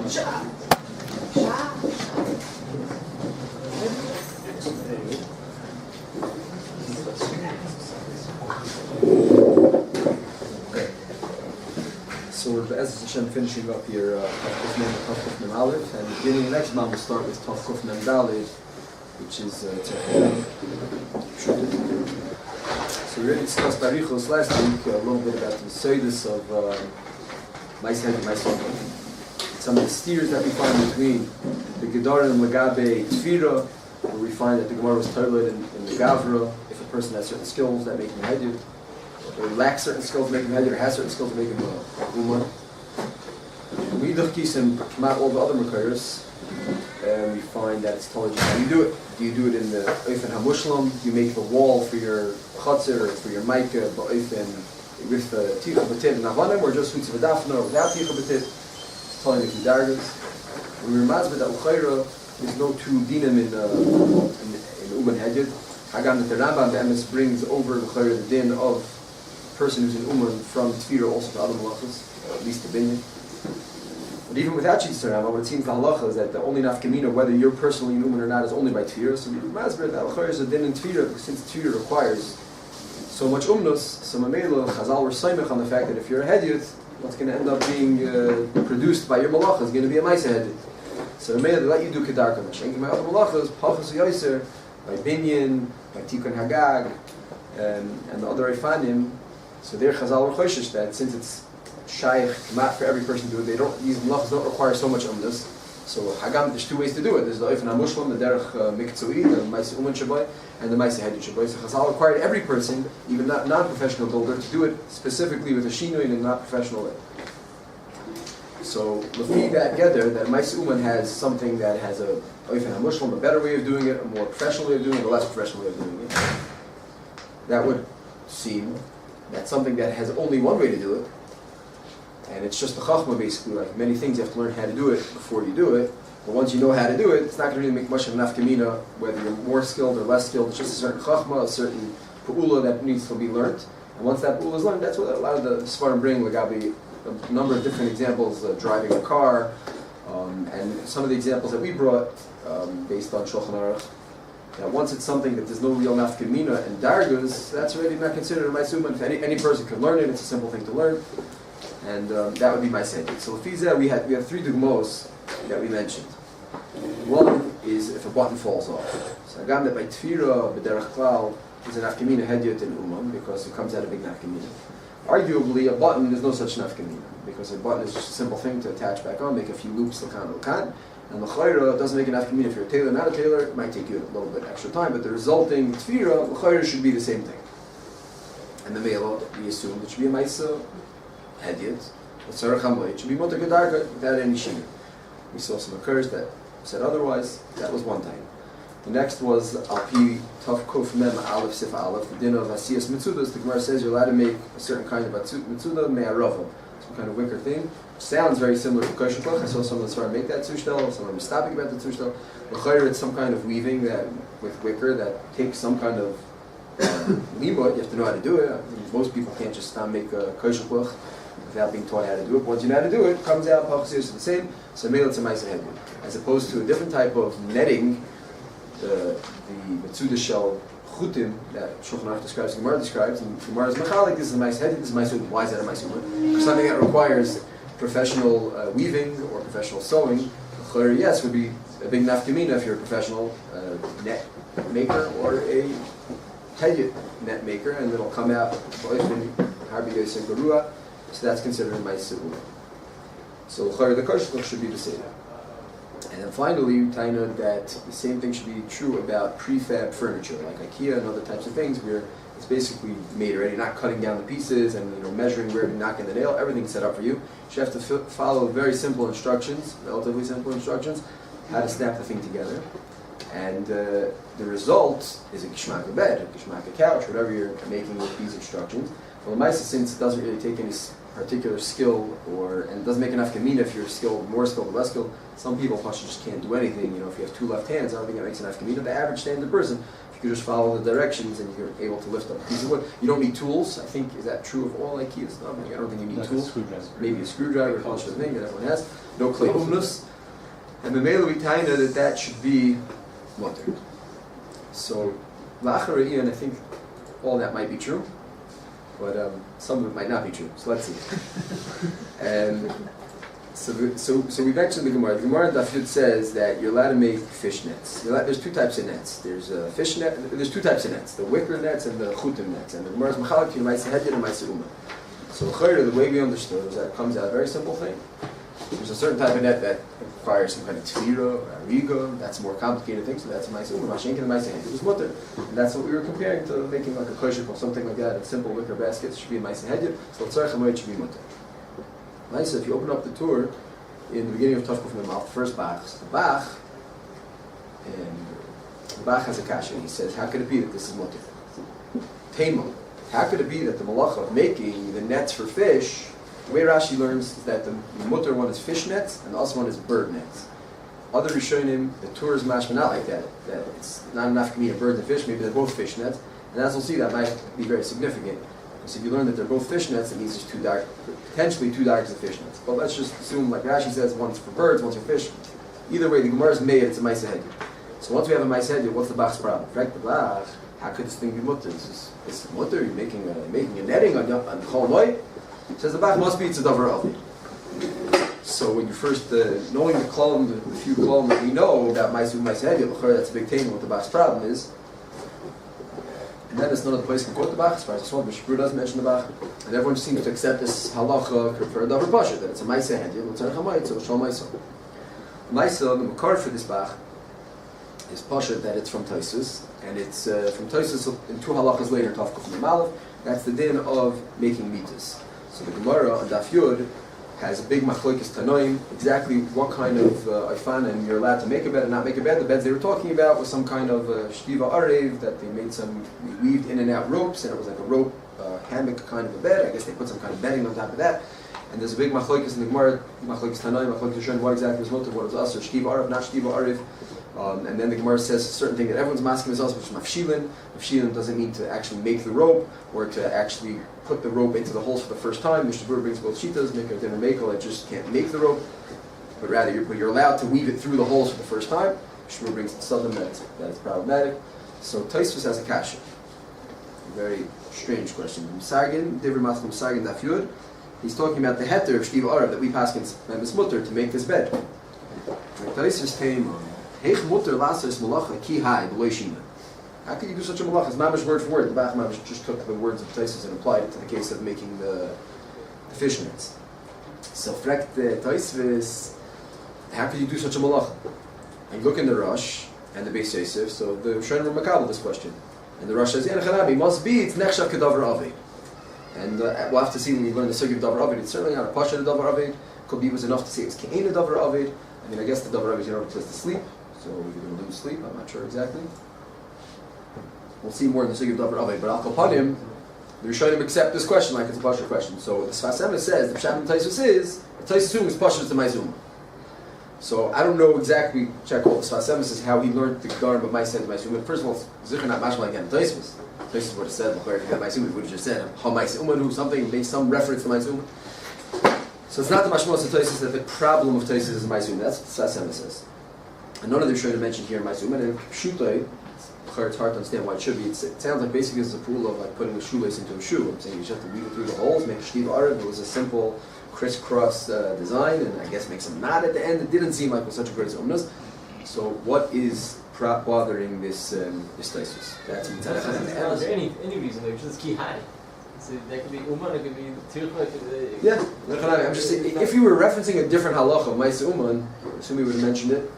So we're as Hashem finishing up here Taf Kuf Mem Aleph, and beginning the next month we'll start with Taf Kuf Mem Daled, which is so we already discussed Barichos last week a little bit about the Seidus of Ma'aseh and Ma'aseh. Some of the steers that we find between the Gedarim and Lagabe Tfira, where we find that the Gemara was toilet in the Gavra, if a person has certain skills that make him Hedid, or lacks certain skills to make him Hedid, or has certain skills to make him Uman. We look and come out all the other Makairs, and we find that it's told you how you do it. Do you do it in the Oifen HaMushlam? Do you make the wall for your Chatzir or for your Maika, with the Ticha B'tit and Avanim, or just Hutz V'dafna without Ticha B'tit? It's telling the Dargas. When we remember that L'chaira, there's no two dinim in Uman Hedid. Hagam that the Rambam Be'emes brings over L'chaira the din of the person who's in Uman from Tfira also to other malachas, at least the binyan. But even without Yitzhak Rambam, what it seems the halacha is that the only nafkamina, whether you're personally in Uman or not, is only by Tfira. So we masber that L'chaira is a din in Tfira, since Tfira requires so much umnus, so Mamela, Chazal were saimech on the fact that if you're a Hedid, what's going to end up being produced by your malacha is going to be a Maisa Hedid. So Mamela, they let you do Kedarka Mashenki. My other malachas, Pachas Yoiser, by Binyan, by Tikkun Hagag, and the other Eifanim. So they're Chazal were choishish that since it's shaykh, not for every person to do it, these malachas don't require so much umnus. So Hagam, there's two ways to do it. There's the Oifen HaMushlam, the Derech Miktsui, the Maisa Uman Shabai, and the Maisa Hedid Shabai. So Chazal required every person, even not non-professional builder, to do it specifically with a shinui in a not-professional way. So Lefi that gather that Maisa Uman has something that has a Oifen HaMushlam, a better way of doing it, a more professional way of doing it, a less professional way of doing it. That would seem that something that has only one way to do it, and it's just the chachma basically, like many things you have to learn how to do it before you do it. But once you know how to do it, it's not going to really make much of an nafkamina, whether you're more skilled or less skilled. It's just a certain chachma, a certain pu'ula that needs to be learned. And once that pu'ula is learned, that's what a lot of the Sfarim bring, Lagabi, a number of different examples, driving a car, and some of the examples that we brought, based on Shulchan Aruch, that once it's something that there's no real nafkamina and dargas, that's already not considered a Maisuma. If any person can learn it, it's a simple thing to learn. And that would be my sentence. So Fiza, we have three dugmos that we mentioned. One is if a button falls off. So Agam that by Tfira, B'derech Klal, is an nafkamina Hediyot in Uman, because it comes out of big nafkamina. Arguably, a button is no such nafkamina, because a button is just a simple thing to attach back on, make a few loops, lakan. And the chayra doesn't make an nafkamina. If you're a tailor, not a tailor, it might take you a little bit extra time, but the resulting Tfira, the chayra should be the same thing. And the Melo, we assume it should be a Maisa Hediyot, the Tzarech HaMoed should be Motor Gedarka without any shimmer. We saw some occurs that said otherwise. That was one time. The next was Alpi Taf Kuf Mem Aleph Sif Aleph, the din of Asiyas Mitzudas. The Gemara says you're allowed to make a certain kind of Mitzuda, Me'arava, some kind of wicker thing. Sounds very similar to Kosher Klach. I saw someone that's trying to make that Tzushtel, someone was stopping about the Tzushtel. The Chayr, it's some kind of weaving that with wicker that takes some kind of limud. You have to know how to do it. I mean, most people can't just make a Kosher Klach without being taught how to do it. Once you know how to do it, it comes out, Pachas is the same, so Mele it's a Maisa Hediyot. As opposed to a different type of netting, the Metzuda shell Chutim that Shulchan Aruch describes, Gemara describes, and Gemara's Mechalik, this is a Maisa Hediyot, this is a Maisa Hediyot. Why is that a Maisa Hediyot? Because something that requires professional weaving or professional sewing, yes, would be a big nafkamina if you're a professional net maker or a Hediyot net maker, and it'll come out, so that's considered a Maisa Uman. So the Kosher should be the same. And then finally, Taina, that the same thing should be true about prefab furniture, like IKEA and other types of things, where it's basically made already, not cutting down the pieces and measuring where to knock in the nail. Everything's set up for you. You should have to follow very simple instructions, relatively simple instructions, how to snap the thing together. And the result is a gishmak bed, a gishmak couch, whatever you're making with these instructions. Well, the Maisa, since it doesn't really take any particular skill, and it doesn't make enough kamina if you're skilled, more skilled or less skilled. Some people just can't do anything. If you have two left hands, I don't think it makes enough kamina. The average standard person, if you could just follow the directions and you're able to lift up a piece of wood, you don't need tools. I think, is that true of all IKEA stuff? I don't think you need tools. Maybe a screwdriver, a bunch of things that everyone has. no klei umnus, and Memela we taina that should be mutter. So, la'achar and I think all that might be true, but some of it might not be true. So let's see. And so we mentioned the Gemara. The Gemara in Daf Yud says that you're allowed to make fish nets. There's two types of nets. There's fish net. There's two types of nets: the wicker nets and the chutim nets. And the Gemara is machalak between ma'aseh hedyon and ma'aseh uman. So the way we understood is that it comes out a very simple thing. There's a certain type of net that requires some kind of tefira or ariga. That's a more complicated thing. So that's a ma'aseh uman. Mashenkin and ma'aseh hedyon was mutter, and that's what we were comparing to making like a kosher or something like that. A simple wicker basket should be a ma'aseh hedyon. So tzarech hamoed should be mutter. Nice. If you open up the Torah in the beginning of Tashkuf from the mouth, the first Bach, and the Bach has a kasha. He says, how could it be that this is mutter? Taimon. How could it be that the malacha of making the nets for fish, the way Rashi learns is that the mutter one is fish nets and the other one is bird nets. Other Rishonim, the Torah is mashma not like that. That it's not enough to mean a bird and fish. Maybe they're both fish nets, and as we'll see, that might be very significant. So if you learn that they're both fish nets, it means there's potentially two darks of fish nets. But let's just assume, like Rashi says, one's for birds, one's for fish. Either way, the Gemara is made, it's a ma'aseh hedyon. So once we have a ma'aseh hedyon, what's the Bach's problem? Right, the Bach, how could this thing be mutter? Is this mutter? You're making a netting on Chol Noi? Says the Bach must be it's a davar avi. So when you first, knowing the few kolum that we know about ma'aseh hedyon, that's a big thing. What the Bach's problem is. And then there's another place can quote the Bach, as far as I saw, Mishpur does mention the Bach, and everyone seems to accept this halacha for a davar pasha, that it's a ma'aseh hedyon, it's a chamayit, so shal ma'aseh. Ma'aseh, the makar for this Bach, is pasha that it's from Tosfos, and it's from Tosfos in two halachas later, Tafkuf and Malach, that's the din of making mitas. So the Gemara on Daf Yud has a big machlokes tanoim, exactly what kind of and you're allowed to make a bed and not make a bed. The beds they were talking about was some kind of shtiva arev that they weaved in and out ropes, and it was like a rope hammock kind of a bed. I guess they put some kind of bedding on top of that. And there's a big machlokes in the Gemara, machlokes tanoim, machlokes showing what exactly was mutter, what was us, or shtiva arev, not shtiva arev. And then the Gemara says a certain thing that everyone's masking is us, which is mafshilin. Mafshilin doesn't mean to actually make the rope or to actually put the rope into the holes for the first time. Mishnah Berurah brings both shitas, make a dinner makel, I just can't make the rope, but rather you're allowed to weave it through the holes for the first time. Mishnah Berurah brings the southern that is problematic. So Tosfos has a kasha. A very strange question. Musagin, Divri Matzah Musagin Daf Yud, he's talking about the heter of shtiva arav that we pass against Memes Mutter to make this bed. Tosfos came on. Heich mutter lasers malacha ki hai b'loy shina. How could you do such a malacha? It's mamish word for word. The Bach mamish just took the words of Tosfos and applied it to the case of making the fish nets. So frekt Tosfos, how could you do such a malacha? And you look in the Rosh and the Beis Yosef, so the Rishonim were makabel this question. And the Rosh says, yeah, must be, it's nechshav kedavar avi. And we'll have to see when we learn the sugi of davar avi. It's certainly not a pasha of davar avi. Could be it was enough to say it was ke'ena davar avi. I mean, I guess the davar avi is in order to place to sleep. So we're going to lose sleep, I'm not sure exactly. We'll see more in the sugi of davar avi. But Al Kapanim, the Rishonim accept this question like it's a pasha question. So the Sfas Emes says, the Pshat in Tosfos is, the Tosfos is pasha to Maizuma. So I don't know exactly, check all the Sfas Emes is how he learned the Gedarim of Maizuma to Maizuma. First of all, Zichar not mashma like that Tosfos. Tosfos would have said, if you got Maizuma, he would have just said, Ha Maizuma, something, made some reference to Maizuma. So it's not the mashmos of Tosfos that the problem of Tosfos is Maizuma. That's what Sfas Emes says. And none of them should have mentioned here Maizuma. And Pshutai, it's hard to understand why it should be. It sounds like basically this is a rule of like putting a shoelace into a shoe. I'm saying you just have to weave it through the holes, make a shtiva arev. It was a simple crisscross design, and I guess make some knot at the end. It didn't seem like it was such a great umnas. So what is bothering this Tosfos? That's mitzvah. Is there any reason? Like just ki high. So that could be Uman, it could be Tircha, it could be... Yeah, I'm just saying, if you were referencing a different halacha of Ma'aseh Uman, I assume he would have mentioned it.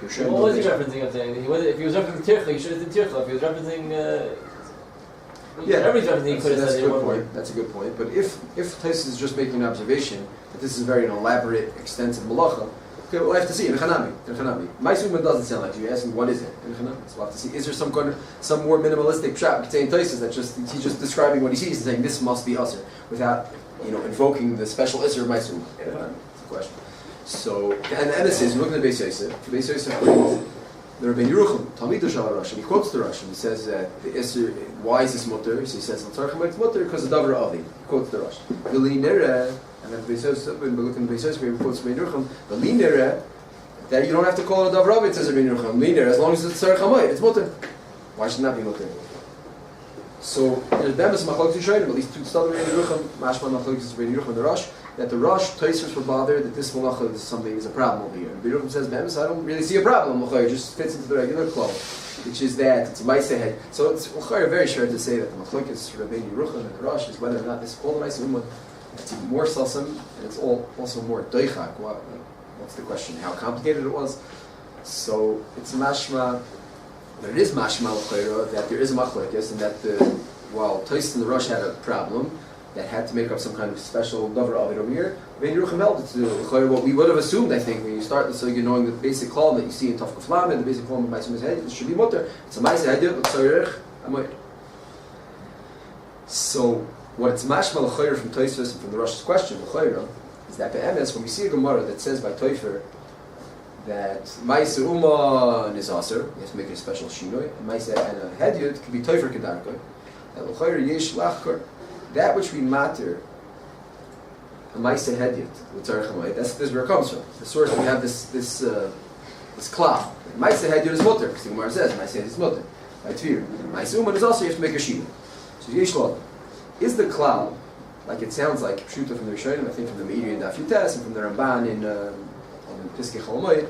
What was he referencing? I'm saying if he was referencing Tircha, he should have said Tircha. If he was referencing, everybody's referencing. He could have said a good point. That's a good point. But if Tosfos is just making an observation that this is a very elaborate, extensive malacha, okay, we'll have to see in Chanami. Ma'aseh Uman doesn't sound like you. You're asking what is it in Chanami? So we'll have to see. Is there some more minimalistic pshat contained Tosfos that he's just describing what he sees and saying this must be usher without invoking the special usher of Ma'aseh Uman? That's the question. So, and the Enes is, you look at the Beis Yosef. The Beis Yosef brings the Rabbeinu Yerucham, Talmid Shal Rosh, and he quotes the Rosh, and he says that the Isser, why is this mutter? So he says, it's mutter because of Davar Avi. He quotes the Rosh. V'li nere, and then when we look in the Beisos, we quote Rabbeinu Yerucham, V'li nere, that you don't have to call it Davar Avi, it says Rabbeinu Yerucham, V'li nere, as long as it's Tzarech HaMoed, it's mutter. Why should it not be mutter? So there's Bemis Machlokes Yisraelim, at least two studies in Rabbeinu Yerucham, Mashma Machlokes Rabbeinu Yerucham and the Rosh, that the Rosh, Tosfos were bothered that this malacha is a problem over here. And Rabbeinu Yerucham says, Bemis, I don't really see a problem, it just fits into the regular flow, which is that it's a Maaseh head. So it's very sure to say that the Machlokes Rabbeinu Yerucham and the Rosh is whether or not this all the Maaseh Uman, it's even more salsam, and it's also more doichak. What's the question? How complicated it was? So it's mashma, but it is mashma that there is a machlokes, and that while Tosfos and the Rosh had a problem that had to make up some kind of special davar of it over here, Rabbeinu Yerucham held it to what we would have assumed. I think when you start the sugya knowing the basic column that you see in Tov Kuf Lamed, the basic column of Maaseh Head, it should be mutter. It's a Maaseh Head, but Tzarech HaMoed. So what it's mashma l'chayr from Tosfos and from the Rosh's question l'chayr is that be'emes when we see a Gemara that says by Toifer that Maaseh Uman is aser, you have to make it a special shinoi, and Maaseh and a Hedyot can be Toifer kedarkoi. That l'chayr yesh lachkor. That which we matter, a Maaseh Hedyot, with Tzarech HaMoed, that's where it comes from. The source, we have this klal. Maaseh Hedyot is mutter, because the Gemara says Maaseh Hedyot is mutter. By Tvir. Maaseh Uman is also, you have to make a shina. So yesh lo. Is the klal, like it sounds like, Pshuta from the Rishonim, I think from the Meiri and Daf Yutes, and from the Ramban in Piskei Chol Hamoed,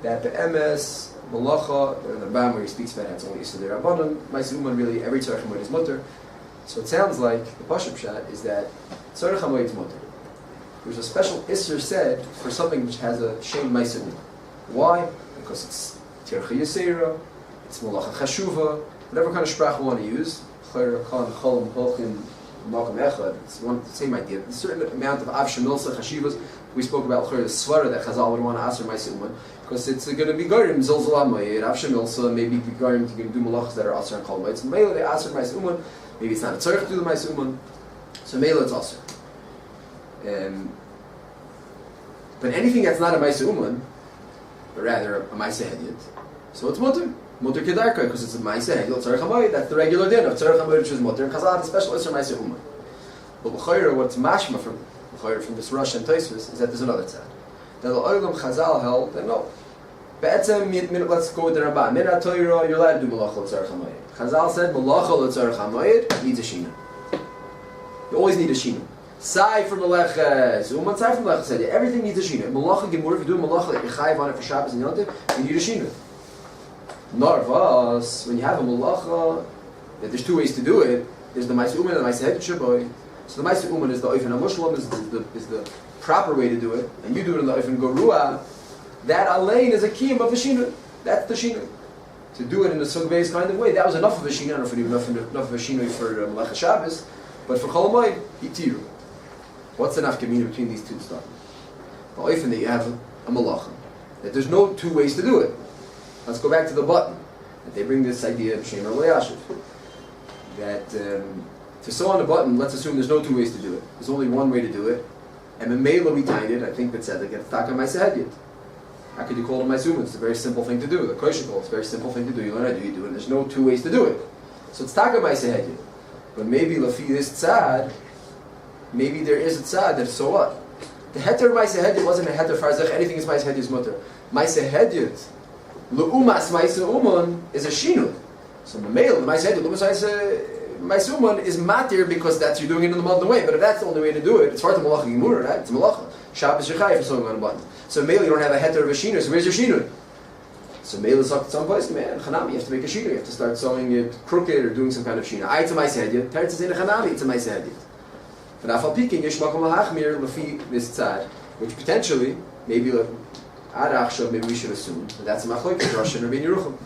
that the MS, Malacha, the Ramban where he speaks about it, it's only Yisrael Rabbanon, Maaseh Uman really, every Tzarech HaMoed is mutter. So it sounds like the Pashup Pshat is that Tzarech HaMoed is mutter. There's a special Isser said for something which has a Shem Maaseh Uman. Why? Because it's Tircha Yisera, it's Malacha Chashuva, whatever kind of sprach we want to use. It's the same idea. There's a certain amount of Av Shemilsa Chashivas. We spoke about the Svara that Chazal would want to ask for Maaseh Uman because it's going to be Gorim Zolzol HaMoed, Av Shemilsa, maybe Gorim to do Malachas that are Aser and Chol Moed. So Mela they ask for Maaseh Uman. Maybe it's not a tzarech to do the Maaseh Uman, so Mela it's also. But anything that's not a Maaseh Uman, but rather a Maaseh Hedyot, so it's mutter kedarka because it's a Maaseh Hedyot tzarech HaMoed. That's the regular din of tzarech HaMoed, which is mutter. And Chazal had a special Isser Maaseh Uman. But l'chayra, what's mashma from this Rosh and Tosfos is that there's another tzad. That the Olam Chazal held that no. Let's go with the Ramban. Min HaTorah, you're allowed to do Malacha L'Tzarech HaMoed. Chazal said Malacha L'Tzarech HaMoed needs a shina. You always need a shina. Sai from Meleches, Uman Sai from Meleches said everything needs a shina. Malacha Gemur, if you're doing Malacha like you're chayiv on it for Shabbos and Yom Tov, you need a shina. Narvas, when you have a Malacha, there's two ways to do it. There's the Maaseh Uman and the Maaseh Hedyot Shaboy. So the Maaseh Uman is the Oifen HaMushlam, is the proper way to do it, and you do it in the Oifen Gorua. That Alein is a kiyum of the shina. That's the shina. To do it in a sug-based kind of way, that was enough of a shina. I don't know if it was enough of a shina for Melech Shabbos, but for Chol Hamoed, Itiru. What's the nafkamina between these two stuff? The Oifen that you have a malacha, that there's no two ways to do it. Let's go back to the button. That they bring this idea of Shemer Le'ashiv. That to sew on a button, let's assume there's no two ways to do it. There's only one way to do it. And Memela we tied it, I think that said, get Taka Maaseh Hedyot. How could you call it Maaseh Uman? It's a very simple thing to do. The Koshikol, it's a very simple thing to do. You learn how to do, you do it. There's no two ways to do it. So it's Taka Maaseh Hedyot. But maybe Lafi this tzad, maybe there is a tzad that so what? The heter Maaseh Hedyot wasn't a heter farzach, anything is Maaseh Hedyot's mutter. Maaseh Hedyot, L'umas Maaseh Uman is a shinut. So the male, the Maaseh Hedyot, L'umas Maaseh Uman is matir because that's you're doing it in the modern way. But if that's the only way to do it, it's hard to malacha gemura, right? It's malacha. Shabbos Yechai for sewing on a button. So male, you don't have a heter of a shinu. So where's your shinu? So male is up at some place, man. Chanami, you have to make a shinu. You have to start sewing it crooked or doing some kind of shinu. It's a Maaseh Hedyot. Teretz is in a chanami. It's a Maaseh Hedyot. But afal pikin yesh makom lahachmir lefi this tzad, which potentially maybe arachshav maybe we should assume that that's a machlokes Rosh and Rabbeinu Yerucham.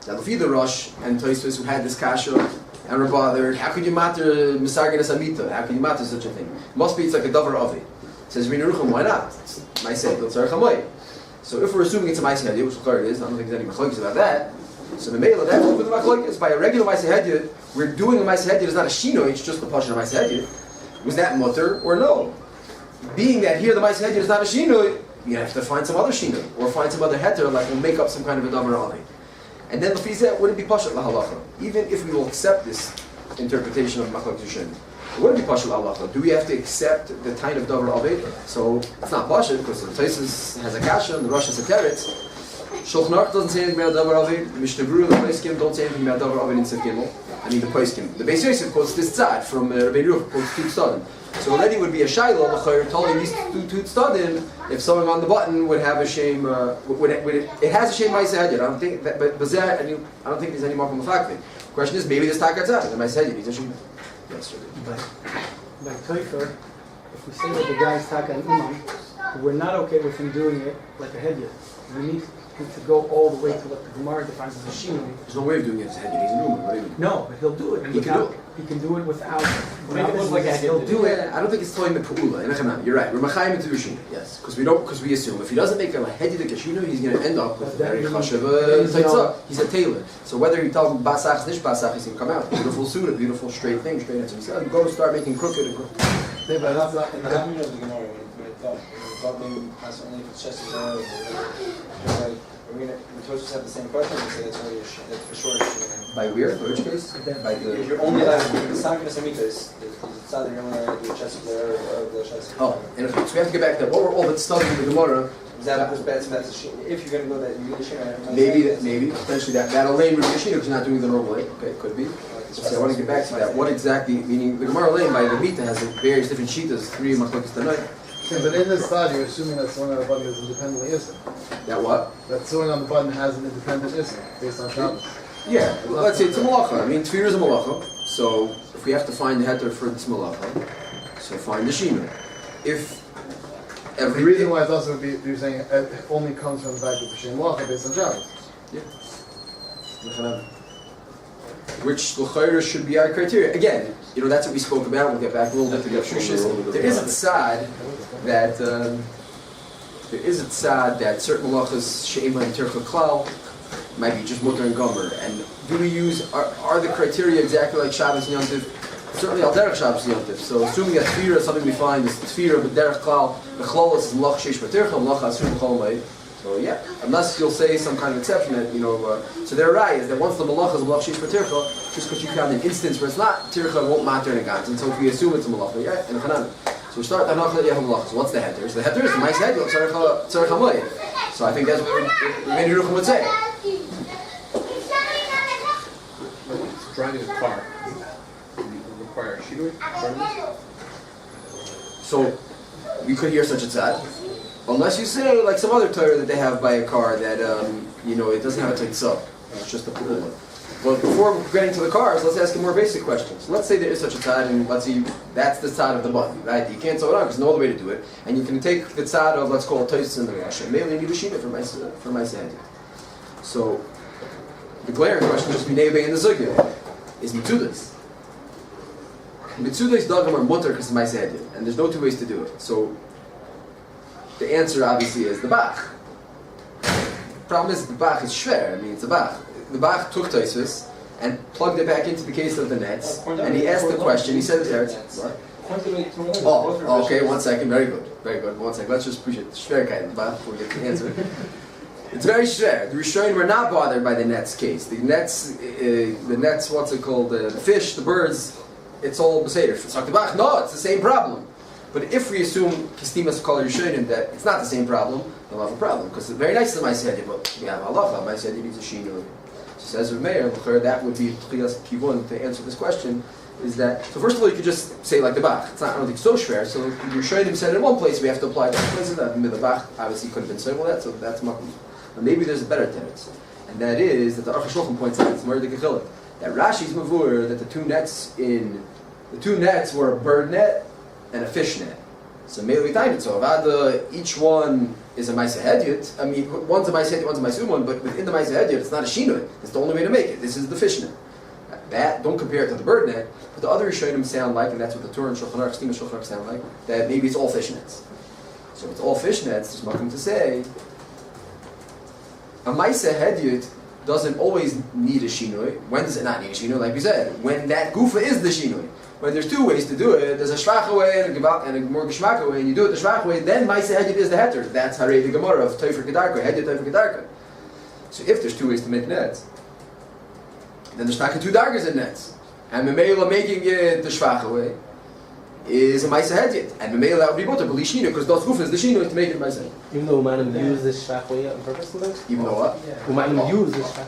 Now lefi the Rosh and Tosfos who had this kasha and were bothered. How could you matter misargenes amita? How can you matter such a thing? It must be it's like a davar avi. Says Rabbeinu Yerucham, why not? It's Maaseh Hedyot tzarech HaMoed. So if we're assuming it's a Maaseh Hedyot, which clear it is, I don't think there's any machlokes about that. So the male that's with the machlokes by a regular Maaseh Hedyot, we're doing a Maaseh Hedyot is not a shino, it's just the passion of Maaseh Hedyot. Was that mutter or no? Being that here the Maaseh Hedyot is not a shino, you have to find some other shino, or find some other heter, like we'll make up some kind of a davar avi. And then lefizeh wouldn't be pashat lahalacha. Even if we will accept this interpretation of machlok yushin, it wouldn't be pashat lahalacha. Do we have to accept the kind of davar avi? So it's not pashat because the Taisus has a kasha and the Rosh has a teretz. Shulchan Aruch doesn't say anything about davar avi. Mishnah Berurah, the Poskim don't say anything about davar avi in Sif Gimel. I mean the Poskim. The Beis Yosef quotes this tzad from Rabbi Ruch quotes two tzadim. So already would be a shayla l'chayr telling these two tzadim if someone on the button would have a shame. It has a shame ma'aseh hadid. I don't think that, but I don't think there's any more from the fact. The question is maybe there's takatzah. The ma'aseh hadid. He's a shame. Yes, sir. By Teifer, if we say that the guy is taka and Uman, we're not okay with him doing it like a hedyot. We need to go all the way to what the Gemara defines as a shinui. There's no way of doing it as a hedyot. He's an uman. What do you mean? No, but he'll do it. He can do it. He can do it without. Make it look like a he'll do it. I don't think it's telling the pu'ula. You're right. We're machayim into Rishina. Yes, because we assume if he doesn't make a hedyot like a shino, he's going to end up with a very chashav taitzah. He's a tailor. So whether you tell him basach, nish basach, he's going to come out beautiful suit, a beautiful straight thing, straight answer. He said, go start making crooked and crooked. Yeah, but that's not in the opinion of the Gemara when it thought maybe has only if it's just as well. Like, the Tosfos have the same question. They say that's already that's for sure. By where? By which case? By the. If you're only allowed to do the Sakna Samita, it's either you're only allowed to do a chest player or the chest. Oh, and so we have to get back to what we're all but studying in the Gemara. That was bad. That's if you're going to go that you need a share. Maybe potentially that'll lane would be a shino because you're not doing the normal way. Okay, could be. So I want to get back to that. What exactly? Meaning the Gemara lane by the Mita has various different shitas. 3 machlokes tonight. Yeah, but in this side, you're assuming that sewing on the button is independently ism. That what? That sewing on the button has an independent ism based on Shabbos. Yeah, let's say it's a malacha. I mean, tefillah is a malacha. So if we have to find the heter for this malacha, so find the shino. If The reason why it's also would be you're saying it only comes from the fact that the Shem Malacha based on Shabbos. Yeah. Which l'chayra should be our criteria. Again, that's what we spoke about. We'll get back a little bit to the Shushis. There is a tzad that certain malachas she'ema and tircha klal might be just mutter and gomer. And do we use are the criteria exactly like Shabbos and Yom Tov? Certainly al derech Shabbos and Yom Tov. So assuming that tefira is something we find is tefira but derech klal the chlolos is malach sheish b'tircha malach asur b'chol mei. So yeah, unless you'll say some kind of exception that so their right is that once the malach is malach sheish b'tircha, just because you found an instance where it's not tircha, it won't matter in a gans. And so if we assume it's a malach, yeah, and a chanan. So we start the hanacha that you have a malach. So what's the heter? So the heter is the nice heter, tzarech hamoy. So I think that's what Rabbi Yerucham would say. Driving a car, you require a shidduch? So we could hear such a tzad, unless you say like some other Torah that they have by a car that it doesn't have a teitzah. It's just a pool one. But before getting to the cars, let's ask you more basic questions. Let's say there is such a tzad, and let's see that's the tzad of the button, right? You can't sew it on because there's no other way to do it, and you can take the tzad of let's call it Tosfos in the Rosh, and maybe you need a shina for my side. So the glaring question is just nebe in the zugya is mitzudas. Mitzudas dagam are mutter because it's my side, and there's no two ways to do it. So the answer obviously is the bach. Problem is the bach is shver. I mean it's a bach. The bach took Tosfos and plugged it back into the case of the nets, and he asked the question. He said, "What? Oh, okay. 1 second. Very good. 1 second. Let's just push it. Shverkeit the bach before we get to the answer. It's very shver. The Rishonim were not bothered by the nets case. The nets. What's it called? The fish, the birds. It's all beseder. It's like the bach. No, it's the same problem. But if we assume Kistimas Kol Rishonim that it's not the same problem, we'll have a problem because it's very nice to my sedi, but we have halacha. My sedi needs a shino. Says Rav Meir, that would be Tchilas Kivun to answer this question. Is that so? First of all, you could just say like the Bach. It's not. I don't think so fair. So you're showing him said in one place we have to apply that places. That the Bach obviously could have been said well that. So that's makom. But maybe there's a better teretz, and that is that the Aruch HaShulchan points out it's more the Gechilik that Rashi's mavur that the two nets were a bird net and a fish net. So maybe so each one is a ma'aseh hedyot. I mean, one's a ma'aseh hedyot, one's a ma'aseh uman, but within the ma'aseh hedyot, it's not a shinoi. It's the only way to make it. This is the fish net. That don't compare it to the bird net. But the other Rishonim sound like, and that's what the Torah and Shulchan Aruch, Stima Shulchan Aruch sound like, that maybe it's all fish nets. So if it's all fish nets, there's nothing to say. A ma'aseh hedyot doesn't always need a shinoi. When does it not need a shinoi? Like we said, when that gufa is the shinoi. when there's two ways to do it, there's a shvacha way and a more geschmacka way, and you do it the shvacha way, then Maisa Hedyot is the heter. That's Harei the Gemara of Teufer Kedarka, Hedyot Teufer Kedarka. So if there's two ways to make nets, then there's not two dargers in nets. And Memela making it the shvacha way is a Maisa Hedyot. And Memela that would be mutter, but Lishino, because those Ruf is the Shino to make it Maisa Hedyot. Even though Umanim use this shach way on purpose sometimes? Even though what? Umanim use this shach.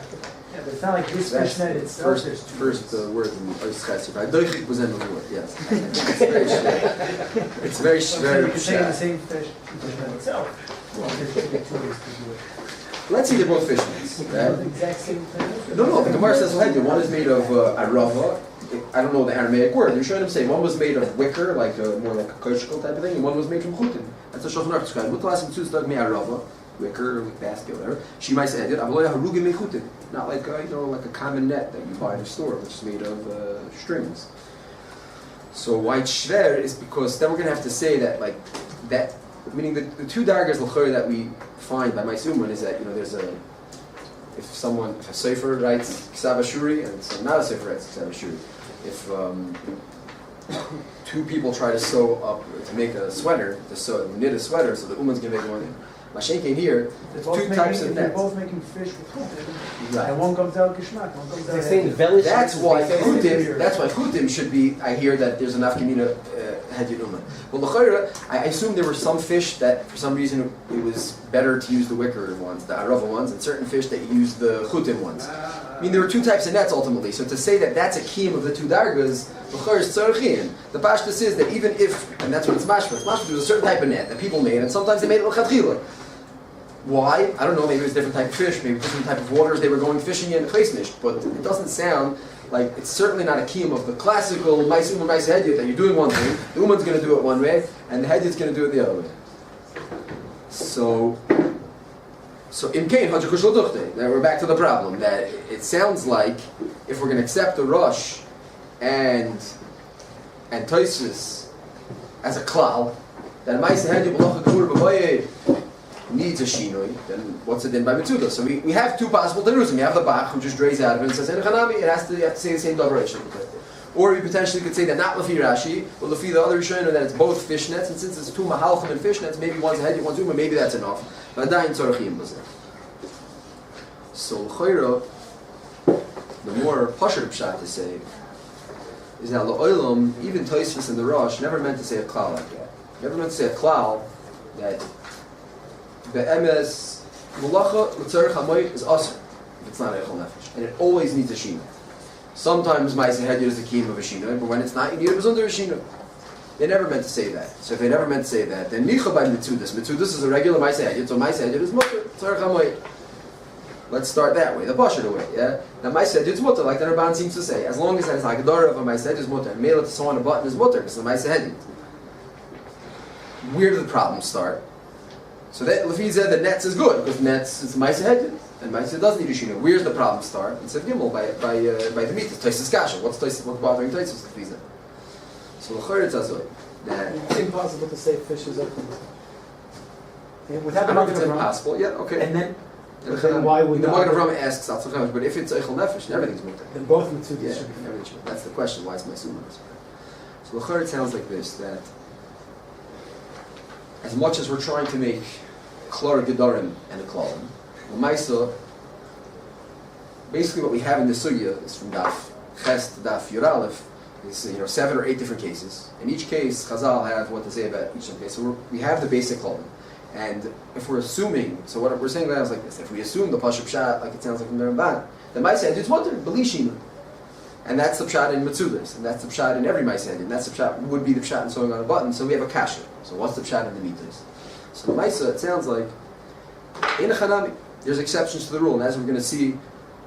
Yeah, but it's not like this That's fishnet itself. first word in Oischaitzif. Doichik was in the word, yes. It's very So you can say the shy. same fish itself. Well, there's two ways to do it. Let's see, they're both fishnets. The Right? exact same thing. No, the Gemara says one is made of arava. I don't know the Aramaic word. You're showing him say one was made of wicker, like more like a koshkel type of thing, and one was made from chutin. That's what Shulchan Aruch describes. What class of two stuck me arava, wicker, with basket, whatever. She might say it. Avloya harugim me chutin. Not like like a common net that you buy in a store, which is made of strings. So why it's shver is because then we're gonna have to say that like that, meaning the two daggers l'chor that we find by Uman is that there's a if a sefer writes Ksav Ashuri and not a sefer writes Ksav Ashuri, if two people try to sew up to make a sweater, knit a sweater, so the Uman's gonna make one. Mashen came here. There's two types of They're nets. both making fish with chutin, Right. and one comes out kishmak, one comes out. They're saying velish. That's why chutim. That's why chutim should be. I hear that there's enough kamina Hedyot Uman. Well, l'chayra, I assume there were some fish that for some reason it was better to use the wicker ones, the arava ones, and certain fish that use the chutim ones. I mean, there were two types of nets ultimately. So to say that that's a kiyum of the two dargas, l'chayra is tzarchim. The pashtus is that even if, and that's what it's mashma. It's mashma. There was a certain type of net that people made, and sometimes they made it l'chadchila. Why? I don't know, maybe it was a different type of fish, maybe different type of waters they were going fishing in, but it doesn't sound like, it's certainly not a kiyum of the classical Maisa Uman Maisa Hedyot that you're doing one thing, the Uman's going to do it one way, and the Hedyot's going to do it the other way. So in Kain, Hajjakushal Duchte, now we're back to the problem, that it sounds like, if we're going to accept the Rosh and Toisvis as a klal, that Maisa Hedyot B'locha Gvur B'voyed needs a shinoi, then what's it in by Mitzuda? So we have two possible terusim. You have the Bach who just drays out of it and says, you have to say the same davarishim. Or you potentially could say that not Lafi Rashi, but Lafi the other Rishon, that it's both fish nets, and since it's two Mahalchim and fish nets, maybe one's a Hedyot, one's Uman, maybe that's enough. But Dain Tzorachim was there. So L'choira, the more Pasher Pshat to say, is that L'oilam, even Tosfos and the Rosh, never meant to say a klal like that. Never meant to say a klal that Be'emes Mulacha L'tzarech HaMoed is Asr if it's not Eichel Nefesh, and it always needs a Shina. Sometimes Maisa Hedyot is the kiyum of a Shina, but when it's not, you need a Bezunder Shina. They never meant to say that. So if they never meant to say that, then Nicha by Mitzudas. Mitzudas is a regular Maisa Hedyot, so Maisa Hedyot is Mutter L'tzarech HaMoed. Let's start that way, the Pasher way. Yeah. Now Maisa Hedyot is Mutter, like the Ramban seems to say, as long as it's like a Dora of a Maisa Hedyot is Mutter, and Mela to sew on a button is Mutter, because the Maisa Hedyot. Where do the problems start? So that Lefi said that nets is good because nets is Maisa Hedyot and Maisa doesn't need a shina. Where's the problem start? It's a gimel by the mitzvah. Taisus kasha. What's bothering Taisus? Lefi said. So l'chayr it's azoy. It's impossible to say fish is open. I don't know if it's impossible. Yeah, okay. And then why would the not? Magen Avraham asks Altzacham, but if it's eichel nefesh, everything's mutter. Then both mitzudas Yeah, should be. everything's mutter. That's the question. Why is my sunnah? So l'chayr it sounds like this: that as much as we're trying to make Klor Gedorim and a Klolim, the Maisa, basically what we have in the Sugya is from Daf Ches to Daf Yud Aleph, is 7 or 8 different cases. In each case, Chazal have what to say about each of them. So we have the basic Klolim. And if we're assuming, so what we're saying now is like this, if we assume the Pashup Pshat, like it sounds like in the Ramban, the Maisa it's Mutter, Belishina. And that's the Pshat in Mitzudas, and that's the Pshat in every Maisa, and that's the Pshat, would be the Pshat in sewing on a button, so we have a kasha. So what's the Pshat in the Mitzvahs? So the Maisa, it sounds like, in a Chanami, there's exceptions to the rule, and as we're going to see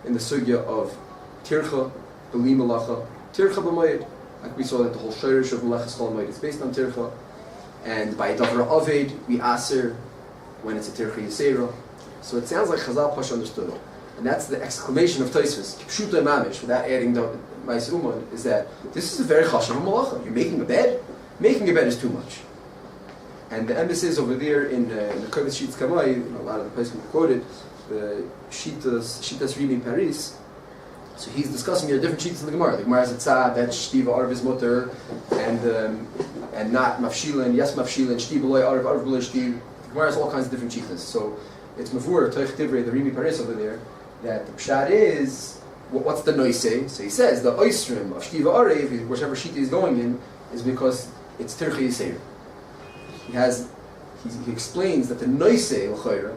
in the Sugya of Tircha, Beli Malacha, Tircha B'Mayid, like we saw that the whole Shirish of Malachas Chol Mayid is based on Tircha, and by Davra Aved, we Aser, when it's a Tircha Yisera. So it sounds like Chazal Pasha understood it. And that's the exclamation of Tosfos, Kipshuta Mamish, without adding the Maisa Uman, is that this is a very chashav malacha. You're making a bed? Making a bed is too much. And the emphasis over there in the Kodesh Shitz Kamai, a lot of the places we quoted, the Shitas Rimi Paris, So he's discussing here different sheets in the Gemara. The Gemara is tzad that shtiva arv is mutter, and not mafshilin, yes mafshilin, shtiva loy arv loy shtiv. The Gemara has all kinds of different sheets. So it's mavur toich tivrei the Rimi Paris over there that the pshat is what's the noise? So he says the oisrim of shtiva arv, whichever sheet he's going in, is because it's tirchi yiseir. He explains that the noise l'chayra.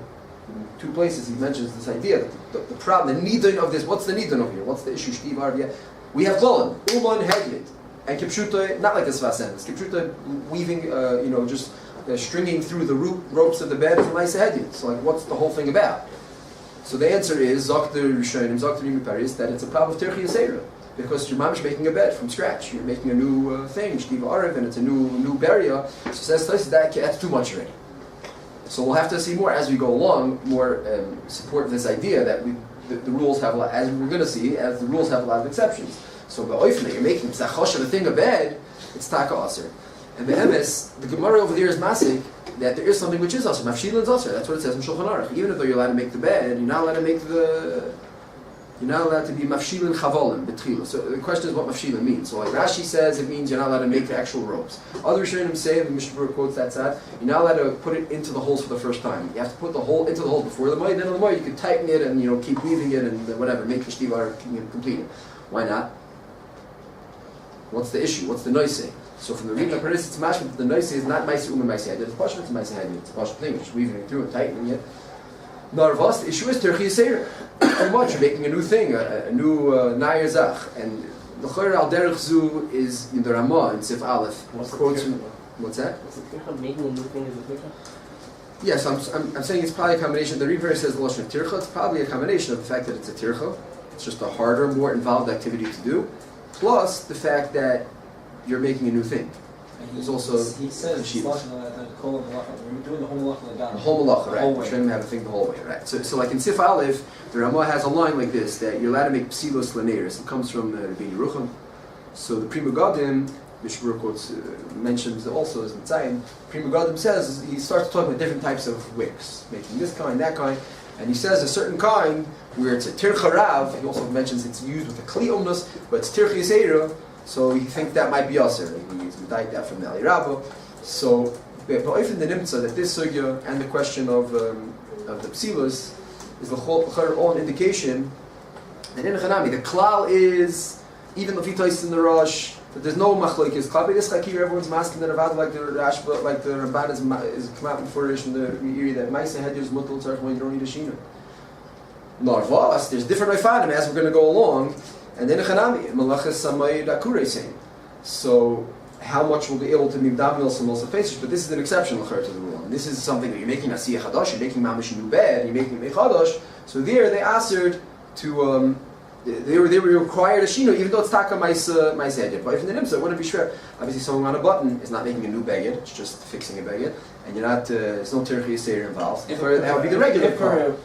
In two places he mentions this idea that the problem, the nidon of this, what's the nidon over here? What's the issue? Shtiv arvia. We have klolim, uman hedyet, and kipshuta, not like the svasen. Kipshuta weaving, just stringing through the ropes of the bed from Isa hedyet. So like, what's the whole thing about? So the answer is Zakter Rishonim, Zakter Rimi Paris, that it's a problem of Tirchi Yisera, because your mamish making a bed from scratch. You're making a new thing, Shtiv Arv, and it's a new barrier. So says that's too much already. So we'll have to see more as we go along, more support this idea that the rules have, as we're going to see, as the rules have a lot of exceptions. So ba'oifna, you're making psachosh of a thing of bed, it's taka aser. And the emes, the Gemara over there is masik, that there is something which is aser, mafshilin's aser. That's what it says in Shulchan Aruch. Even though you're allowed to make the bed, you're not allowed to make you're not allowed to be mafshilin chavolim, betchila. So the question is what mafshilin means. So like Rashi says, it means you're not allowed to make the actual ropes. Other Rishonim say, the Mishnah quotes that side, you're not allowed to put it into the holes for the first time. You have to put the hole into the hole before the moed, then on the moed you can tighten it and keep weaving it and whatever, make the shtivar complete it. Why not? What's the issue? What's the noise? So from the Rima Paris, it's mashma that the noise is not Maisa Uman Maisa Head. It's Pashma, it's Maisa Head. It's a Pashma thing, just weaving it through and tightening it. Narvas, the issue is Terchi Yisera. Too much, you're making a new thing, a new Nayar Zach. And the Chayr al Derech Zu is in the Ramah, in Sif Aleph. What's that? What's the tircha? Making a new thing is a tircha? Yes, I'm saying it's probably a combination. The Rima says the Lashon of Tircha. It's probably a combination of the fact that it's a Tircha. It's just a harder, more involved activity to do. Plus the fact that you're making a new thing. There's also he says we're doing the whole malacha. The whole malacha, right? We shouldn't have a thing the whole way, right? So like in Sif Aleph, the Ramah has a line like this that you're allowed to make psilos laneris. It comes from Rabbi Yerucham. So the Prima Gadim, Mishnah quotes mentions also as Mitzayin. Prima Gadim says he starts talking about different types of wicks, making this kind, that kind, and he says a certain kind where it's a tircha rav. He also mentions it's used with a kli omnus, but it's tircha yisera. So he thinks that might be aser. He's medayik that from the Ali Rabba. So, but often the nimtza that this sugya and the question of the psilos is the whole own indication that in Chanami the klal is even the fitais in the Rosh that there's no machlokes. Klal this chakir everyone's masking the Ravad like the Rash, like the Ramban is come out before in the area that Maisa had is mutal tzarich when you don't need a shina. Narvas, there's different Raifanim as we're going to go along. And then Chanami, Malachas Samay Dakure saying. So, how much will be able to be Damil Samosa Faces? But this is an exception to the rule. And this is something that you're making Asiyah Chadash, you're making Mamish new bed, you're making Mechadash. So there they answered to, they were required a Shino, even though it's Taka Maisa Edit. But if in the Nimsa, it wouldn't be sure. Obviously, sewing on a button is not making a new beged, it's just fixing a beged. And you're not, there's no Tirchi Yisera involved. That would be the regular part.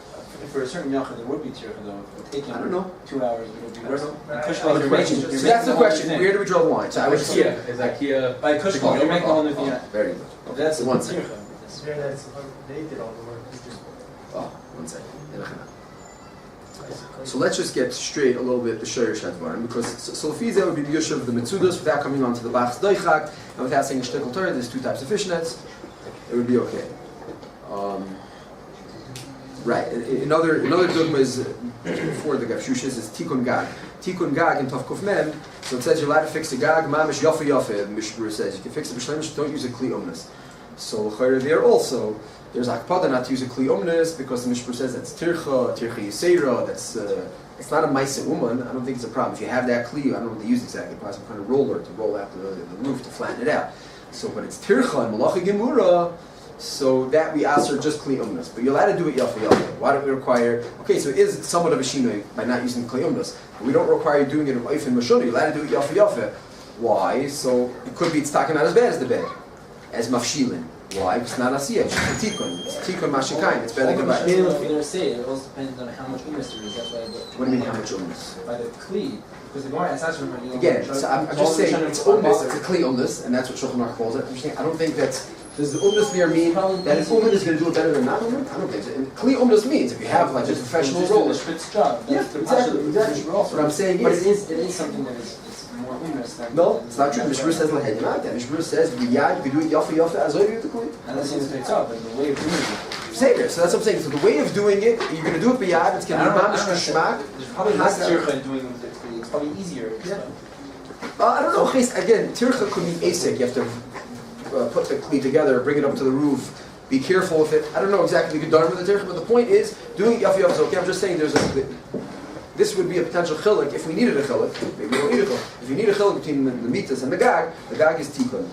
For a certain yachid, there would be tircha though. If it taking I don't know. 2 hours, it would be worse. So that's the question. Where do we draw the line? So I would IKEA is IKEA. By Kushbal, you're making a whole new thing. Very good. Okay. That's So the one tircha. second. They did all the work. Oh, 1 second. So let's just get straight a little bit the Shoyer Shadvarim, because Solfiza would be the Yusha of the Mitzudas without coming on to the Bach's Doichak and without saying a Shtekal Torah. There's two types of fishnets. It would be okay. Right. Another dogma is before the Gavshushis is Tikkun Gag. Tikkun Gag in Tov Kuf Mem. So it says you're allowed to fix the Gag. Mamish Yafa Yafa. The Mishnah says you can fix the B'Shlemish. Don't use a Kli Omnis. So there also there's Akpada not to use a Kli Omnis because the Mishnah says that's Tircha Yisera. That's it's not a Maisa Uman. I don't think it's a problem. If you have that Kli, I don't know what they use exactly. Probably some kind of roller to roll out the roof to flatten it out. So, but it's Tircha and Malacha Gemura. So that we ask her just Kli Umnas. But you're allowed to do it Yafa Yafa. Why don't we require... Okay, so it is somewhat of a Shinoi by not using Kli Umnas. But we don't require you doing it in Oif and Mashona. You're allowed to do it Yafa Yafa. Why? So it could be it's talking not as bad as the bed. As Mafshilin. Why? Because it's not Asiyah. It's just a Tikkun. It's Tikkun Mashikain. It's better than All the Mashina they're saying, it also depends on how much Umas there is. That's why... What do you mean how much Umnas? By the Kli. Because the Gemara is asking Again, so I'm just saying it's Umnas, it's a Kli Umnas, and that's what Shulchan Aruch calls it. I'm just saying, I don't think that's... Does the umdus mean that an uman is going to do it better than non-uman? I don't think so. And kli umdus means if you have like a professional role. Just the Schwitz job. Yeah, That's the exactly. also. What I'm saying But is, it is something that is more onerous than. no, it's not true. Mishmur says like not that. Mishmur says you can do it yafa as well. And that seems to be tough, but the way of doing it. Same here. So that's what I'm saying. So the way of doing it, you're going to do it biyad. It's going to be mamish kishmak. There's probably less tircha in doing it. It's probably easier. Yeah. I don't know. Again, tircha could mean asik. You have to put the kli together, bring it up to the roof. Be careful with it. I don't know exactly the gedarim with the tircha, but the point is, doing yafa is okay. I'm just saying this would be a potential chilik if we needed a chilik. Maybe we don't need a chilik. If you need a chilik between the mitas and the gag is tikkun.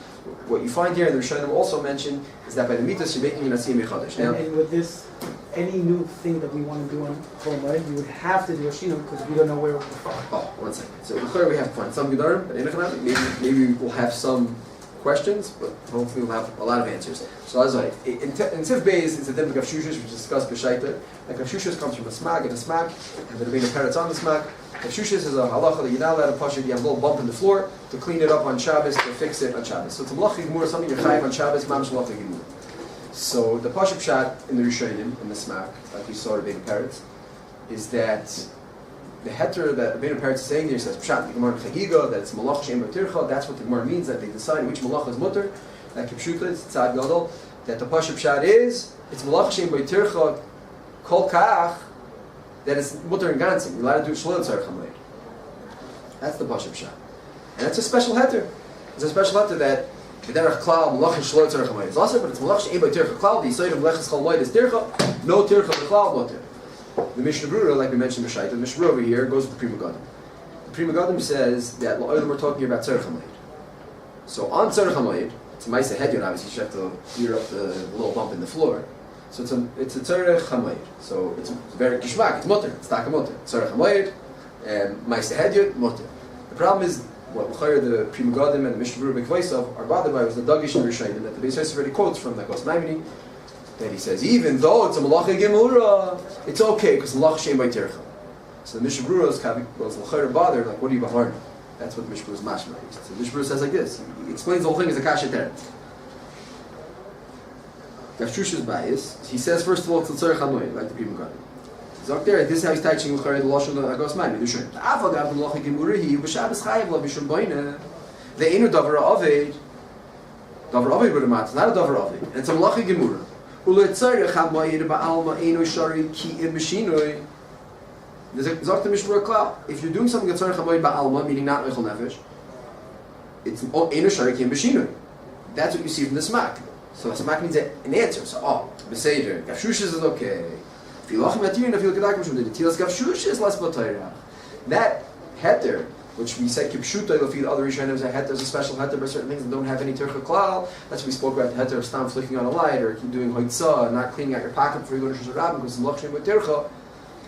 What you find here, and the Rishonim also mentioned, is that by the mitas you're making an asiyim yichadash. Now, And with this, any new thing that we want to do on Kol Moed, we would have to do a shinui because we don't know where we're from. oh, 1 second. So we have to find some gedarim, but maybe we'll have some questions, but hopefully we'll have a lot of answers. So as I in Tiv Beis, it's a different Kavshushas, which is discussed b'shaita. And Kavshushas comes from a smag and a smag, and the Rebbeinu Peretz on the smag. Kavshushas is a halacha that you're not allowed to push it. You have a little bump in the floor to clean it up on Shabbos, to fix it on Shabbos. So it's a malachi gemur, something you're chayiv on Shabbos, mamish malachi gemur. So the pashup shot in the Rishonim, in the smag, like we saw Rebbeinu Peretz, is that the heter that Rebbeinu Peretz is saying there says pshat the Gemara Chagiga, that it's malach she'em b'tircha. That's what the Gemara means, that they decide which malach is mutter. That kipshuta is tzad gadol. That the pashup shot is it's malach she'em b'tircha kol kach, that it's mutter and gansim. You're allowed to do shlil tzar chamleid. That's the pashup shot, and that's a special heter. It's a special heter that b'derech klal malach and shlil tzar chamleid. It's also, but it's malach she'em b'tircha klal. The yisoid of leches chalmoid is tircha. No tircha b'klal mutter. The Mishnah Brura, like we mentioned, the Mishnah over here goes with the Prima Gadim. The Prima Gadim says that we're talking about Tzarech HaMoed. So on Tzarech HaMoed, it's a Maisa Hedyon, obviously, you have to clear up the little bump in the floor. So it's a Tzarech HaMoed. So it's very Kishmak, it's Mutter, it's Taka Mutter. Tzarech HaMoed, and Maisa Hedyon, Mutter. The problem is, what the Prima Gadim and the Mishnah Brura Bekvaisav are bothered by was the Dagish and Rishayim, that the Beis Yosef already quotes from the Gos Maimoni. Then he says, even though it's a malacha gemura, it's okay because malach she'em by tircha. So the Mishnah Brura was l'chayr bothered, like, what are you behind? That's what the Mishnah Brura is mashma. So the Mishnah Brura says like this. He explains the whole thing as a kasha teret. Gavshusha's bias. He says first of all it's l'tzarech hamoed, like the Prima Gadim. He's up there. This is how he's teaching l'chayr the lashon of Agos Maimon. The Afa gav the malacha gemura he b'Shabbos chayav la b'shum boina. The enu davar aved. Davar aved with a mat. It's not a davar aved. And it's a malacha gemura. There's a if you're doing something that's ba'alma, meaning not mechol nefesh, it's eno shari ki b'shinui. That's what you see from the smak. So smak means an answer. So beseder gavshush is okay. If you lach matirin, if you look at that, the tilas gavshush is less b'tayra. That heter, which we said kipshuta, you'll feel other Rishonim there's a special heter by certain things that don't have any tircha klal. That's what we spoke about the heter of stam flicking on a light, or doing hoitzah, and not cleaning out your pocket before you go to Shus Rabbim because it's lachshim with tircha.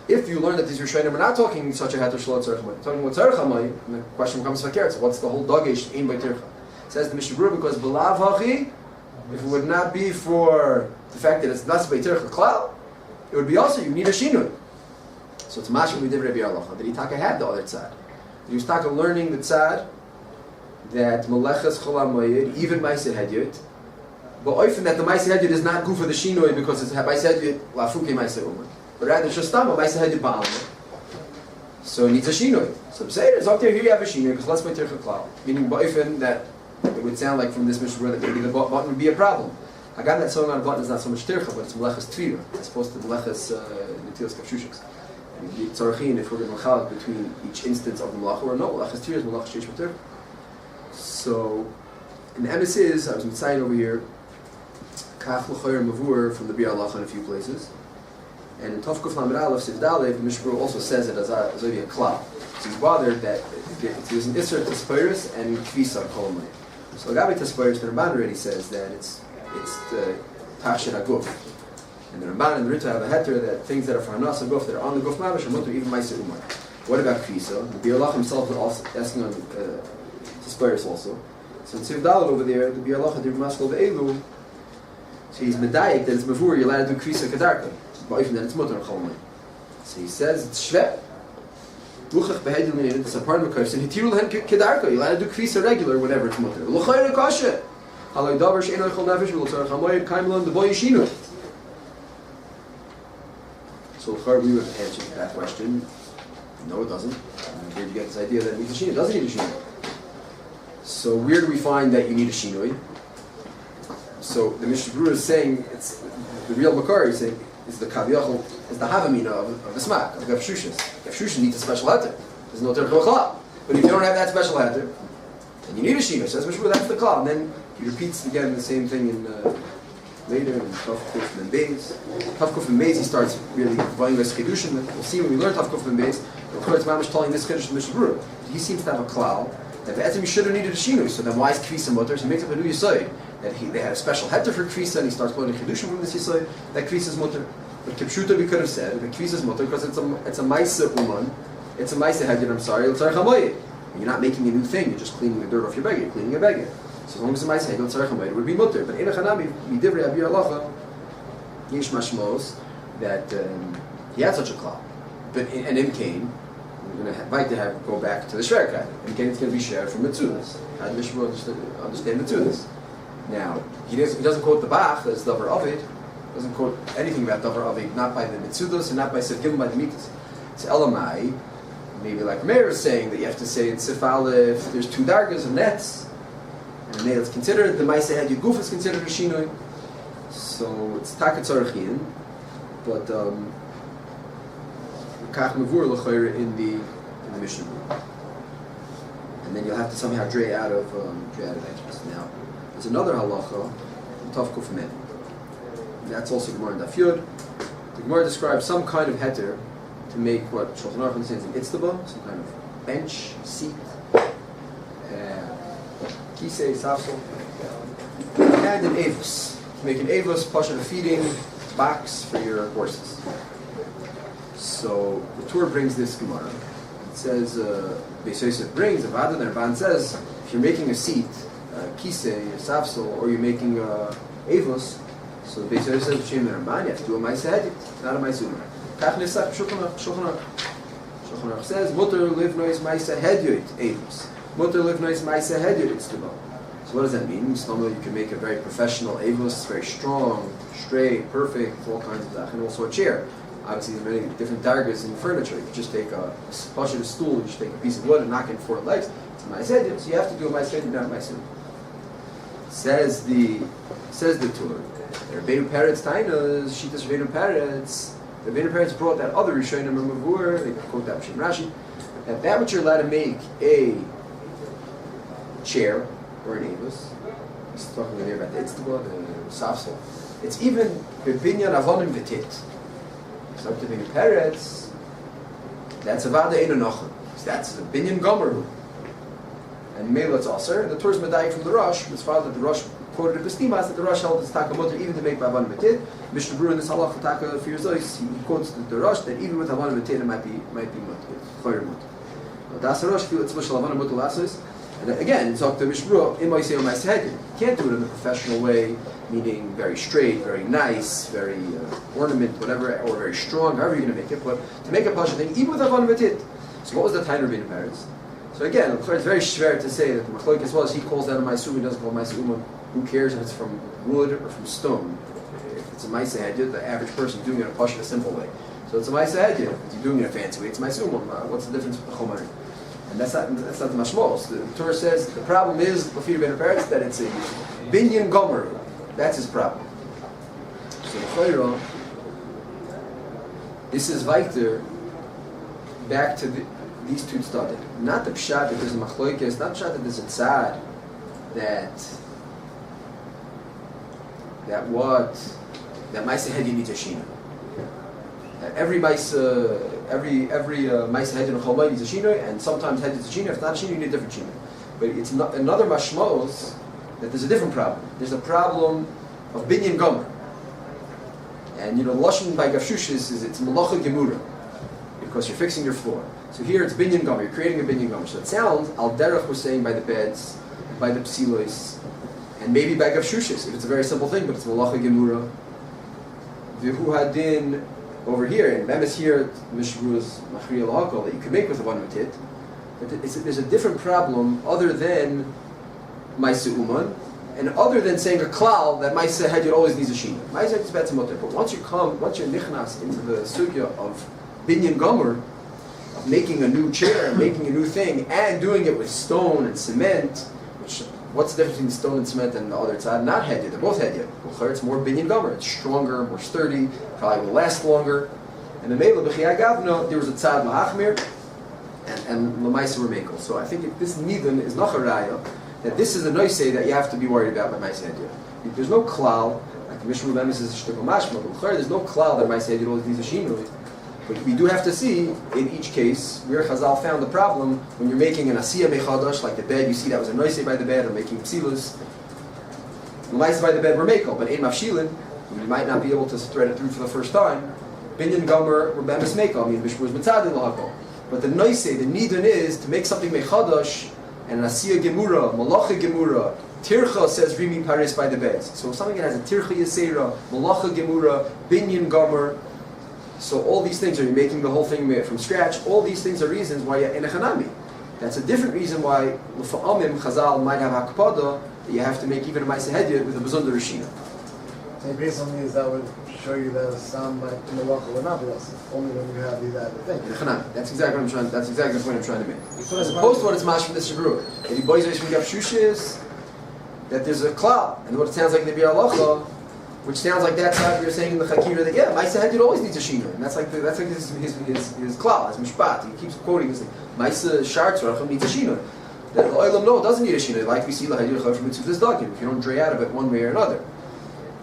If you learn that these Rishonim are not talking such a heter shalot tzarech hamoed, talking about tzarech hamoed, and the question becomes fakir. So what's the whole dagish aim by tircha? Says the Mishnah Brura, because belav hachi, if it would not be for the fact that it's not by tircha klal, it would be also you need a shinui. So it's mashma we did Rabbi Yalacha that Itaka had the other side. He was talking learning the tzad that Melechas Cholam Moed, even Maiseh Hedyot, but often that the Maiseh Hedyot is not good for the Shinoi because it's Maiseh Hedyot Lafuke Maiseh Uman, but rather Shastama Maiseh Hedyot Ba'alma. So it needs a Shinoi. So say it's up there, here you have a Shinoi because let's make Tircha Klal. Meaning often that it would sound like from this Mishnah that maybe the button would be a problem. Hagan that sewing on a button is not so much Tircha, but it's Melechas Tvira as opposed to Melechas Netilas Kavshushas. Tzarachin, if we're going to chalak between each instance of the malacha or no, malachas tiras, malachas sheish b'tir. So, in the emes is, I was mitzayin over here, kach l'choyer mavur from the Biur Halacha in a few places, and in Tov Kuf Lamed Aleph Siv Daled, the Mishnah also says it as a klal. So he's bothered that there's an isser tasperis and kvisa kolmai. So Gabi tasperis, the Ramban already says that it's the tachshir haguf. And the Ramban and the Rita have a heter that things that are for Hanas and Guf that are on the Guf Mamish are mutter even Maisa Umar. What about Kvisa? The Biur Halacha himself was also asking on Tisperis also. So in Siv Daled over there, the Biur Halacha did Maskal Ve'elu. So he's medayik that it's Mavur, you're allowed to do Kvisa Kedarka. But even that it's mutter and Chalmai. So he says it's Shveh. Luchach Behedil Min, it's a part of a curse. And Hitirul Hen Kedarka, you're allowed to do Kvisa regular, whatever it's mutter. L'chayre Kasha. Haloi davar she'eino echol nefesh v'lo tzarech hamoyed kaimlon the boy yishinu. So we would answer that question. No, it doesn't. And where do you get this idea that it needs a shinui? It doesn't need a shinui. So where do we find that you need a shinui? So the Mishnah Berurah is saying it's the real Makar is saying is the kaviyachol is the havamina of the smak of gavshushas. Gavshushas needs a special heter. There's no terch b'chalal. But if you don't have that special heter, then you need a shinui. Says Mishnah Berurah, that's the klal. And then he repeats again the same thing in later in Tav Kuf and Beis. Tav Kuf and Beis he starts really providing us kedushin. We'll see when we learn Tav Kuf and Beis. The Koretz Mamish telling this kedushin to Mishnah Berurah. He seems to have a klal that the etzim should have needed a shinui. So then why is kvisa mutter? So he makes up a new yisoid that they had a special heter for kvisa, and he starts quoting kedushin from this yisoid that kvisa is mutter. But kipshuta we could have said that kvisa is mutter because it's a ma'isa uman, it's a ma'isa heter. I'm sorry, l'tzarech hamoyed. You're not making a new thing. You're just cleaning the dirt off your beggar. You're cleaning a beggar. So as long as the ma'isa heter l'tzarech hamoyed, it would be mutter. But in a chanami midivrei Abi Halacha yesh mashmos that he had such a klal. But and in Cain, we're going to invite to have go back to the shverkai. In Cain, it's going to be shared from mitzudas. How did Mishnah understand mitzudas? Now, he doesn't quote the Bach as Davar Ovid, doesn't quote anything about Davar Ovid, not by the Mitzudos and not by Sif Gimel by the Mikas. It's Elamai, maybe like Meir is saying that you have to say in Sif Aleph, there's two dargas of nets, and it's considered, the Maisa Had Yuguf is considered a Shinoi, so it's Takat Tzarechim, but Kach Mavur L'choyer in the Mishnah. And then you'll have to somehow dray out of extras. Now, there's another halacha, Tav Kuf Mem. That's also Gemara in Daf Yud. The Gemara describes some kind of heter to make what Shulchan Aruch understands an itztaba, some kind of bench, seat, kisei, safsel, and an avos. To make an avos, pasha a feeding box for your horses. So the Torah brings this Gemara. It says, Beis Yosef brings, Avada, the Ramban says, if you're making a seat, kisei, a safsel, or you're making avos, so the Beis Yosef says, Shem the Ramban, you have to do a ma'aseh hedit, not a ma'aseh uman. Kach nesach Shulchan Aruch. Shulchan Aruch says, Mutter livnois ma'aseh hedit avos. Mutter livnois ma'aseh hedit itztaba. So what does that mean? You can make a very professional avos, very strong, straight, perfect, all kinds of that, and also a chair. Obviously, there are many different dargas in furniture. You just take a stool, you just take a piece of wood and knock in 4 legs. It's a ma'aseh, so you have to do a ma'aseh, not a ma'aseh. Says the Torah. Rabbeinu Peretz Taina, Shitas Rabbeinu Peretz. Rabbeinu Peretz brought that other Rishonim Mavur. They quote that Shem Rashi. That which you're allowed to make a chair or an avos. He's talking here about the itztaba, the safsel. It's even bebinyan avonim v'tit. It's up to Rabbeinu Peretz. That's avada ein anochem. That's the binyan gomer. And Mela it's aser. The Torah's medayik from the Rosh. It's found that the Rosh quoted a Pistimas that the Rosh held this taka mutter even to make by Avan V'tid. Mishnah Berurah in this halacha taka for Yerzois, he quotes the Rosh that even with Avan V'tid it might be mutter, choyer mutter. Das Rosh feel it's mushal Avan mutter lasos. And again, it's up to Mishnah Berurah in my say on my head. You can't do it in a professional way, meaning very straight, very nice, very ornament, whatever, or very strong, however you're going to make it. But to make a pasha thing, even with Avan V'tid. So what was the time of Rabbeinu Peretz? So again, it's very schwer to say that the Machlok as well as he calls that a Ma'aseh, he doesn't call Ma'aseh Uman. Who cares if it's from wood or from stone? If it's a Ma'aseh Hediyah, the average person doing it in a Pasha, a simple way. So it's a Ma'aseh Hediyah. If you're doing it in a fancy way, it's Ma'aseh Uman. What's the difference with the Chomer? And that's not the Mashmos. The Torah says the problem is, Lafir Ben Peretz, that it's a Binyan Gomer. That's his problem. So the Chayra, this is Vaiter, back to these two studied. Not the pshat that there's a machloikes, not pshat that there's a tzad, that Maisa Hedi needs a shina. That every Maisa Hedi in a Cholmai needs a shina, and sometimes Hedi is a shina. If not a shina, you need a different shina. But it's not, another mashmos that there's a different problem. There's a problem of binyan gomer. And lashon by gafshushis is it's malacha gemura, because you're fixing your floor. So here it's binyan gomer, you're creating a binyan gomer. So it sounds, al derech was saying by the beds, by the psilos, and maybe by gavshushis, if it's a very simple thing, but it's malacha gemura. V'hu hadin over here, and Memes here, Mishru's machriya l'hakol, that you can make with a one mitit, but there's a different problem other than Ma'aseh Uman, And other than saying a klal that Ma'aseh Hedyot always needs a shina. Ma'aseh Hedyot is better mutter. But once you're nichnas into the sugya of binyan gomer, of making a new chair and making a new thing, and doing it with stone and cement, which what's the difference between stone and cement and the other side? Not Hedyot, they're both Hedyot. It's more binyan gomer, it's stronger, more sturdy, probably will last longer. And the Mela B'chiyah Gavna, there was a tzad ma'achmir, and L'maisa were mekel. So I think if this nidan is not a raya, that this is a noisei that you have to be worried about by Ma'aseh Hedyot. There's no klal, like the Mishnah Rebbe says, sh'tekol mashma, but there's no klal that Ma'aseh Hedyot always needs a shinui. But we do have to see, in each case, where Chazal found the problem, when you're making an asiyah mechadash, like the bed, you see that was a noisei by the bed, or making psilus. L'maisa by the bed were mekel, but in mafshilin, you might not be able to thread it through for the first time. Binyan gomer, Rebbe's mekel, I mean, Mishmur is mitzadin lahakol. But the noisei, the nidun is to make something mechadash, and an asiyah gemura, malacha gemura, tircha says rimi paris by the beds. So something that has a tircha yasera, malacha gemura, binyan gomer. So all these things, are you making the whole thing from scratch? All these things are reasons why you're in a chanami. That's a different reason why l'fa'amim Chazal might have hakpada, that you have to make even a Ma'aseh Hedyot with a bezonder rishina. So based on these, that would show you that a sound like malacha would not be also, only when you have these other things. In a chanami. That's exactly what I'm trying. That's exactly the point I'm trying to make. As opposed to what it's mash from this shagru. That he boys when you have shushis, that there's a klal, and what it sounds like in the bir halacha, which sounds like that's how you're saying in the Chakira that Ma'aseh Hedyot always needs a shina, and that's like his klal, his mishpat. He keeps quoting this thing. Ma'aseh Shartz Racham needs a shina. That the oilam no, it doesn't need a shina. Like we see lahadir chav from mitzvahs dagim. If you don't dray out of it one way or another,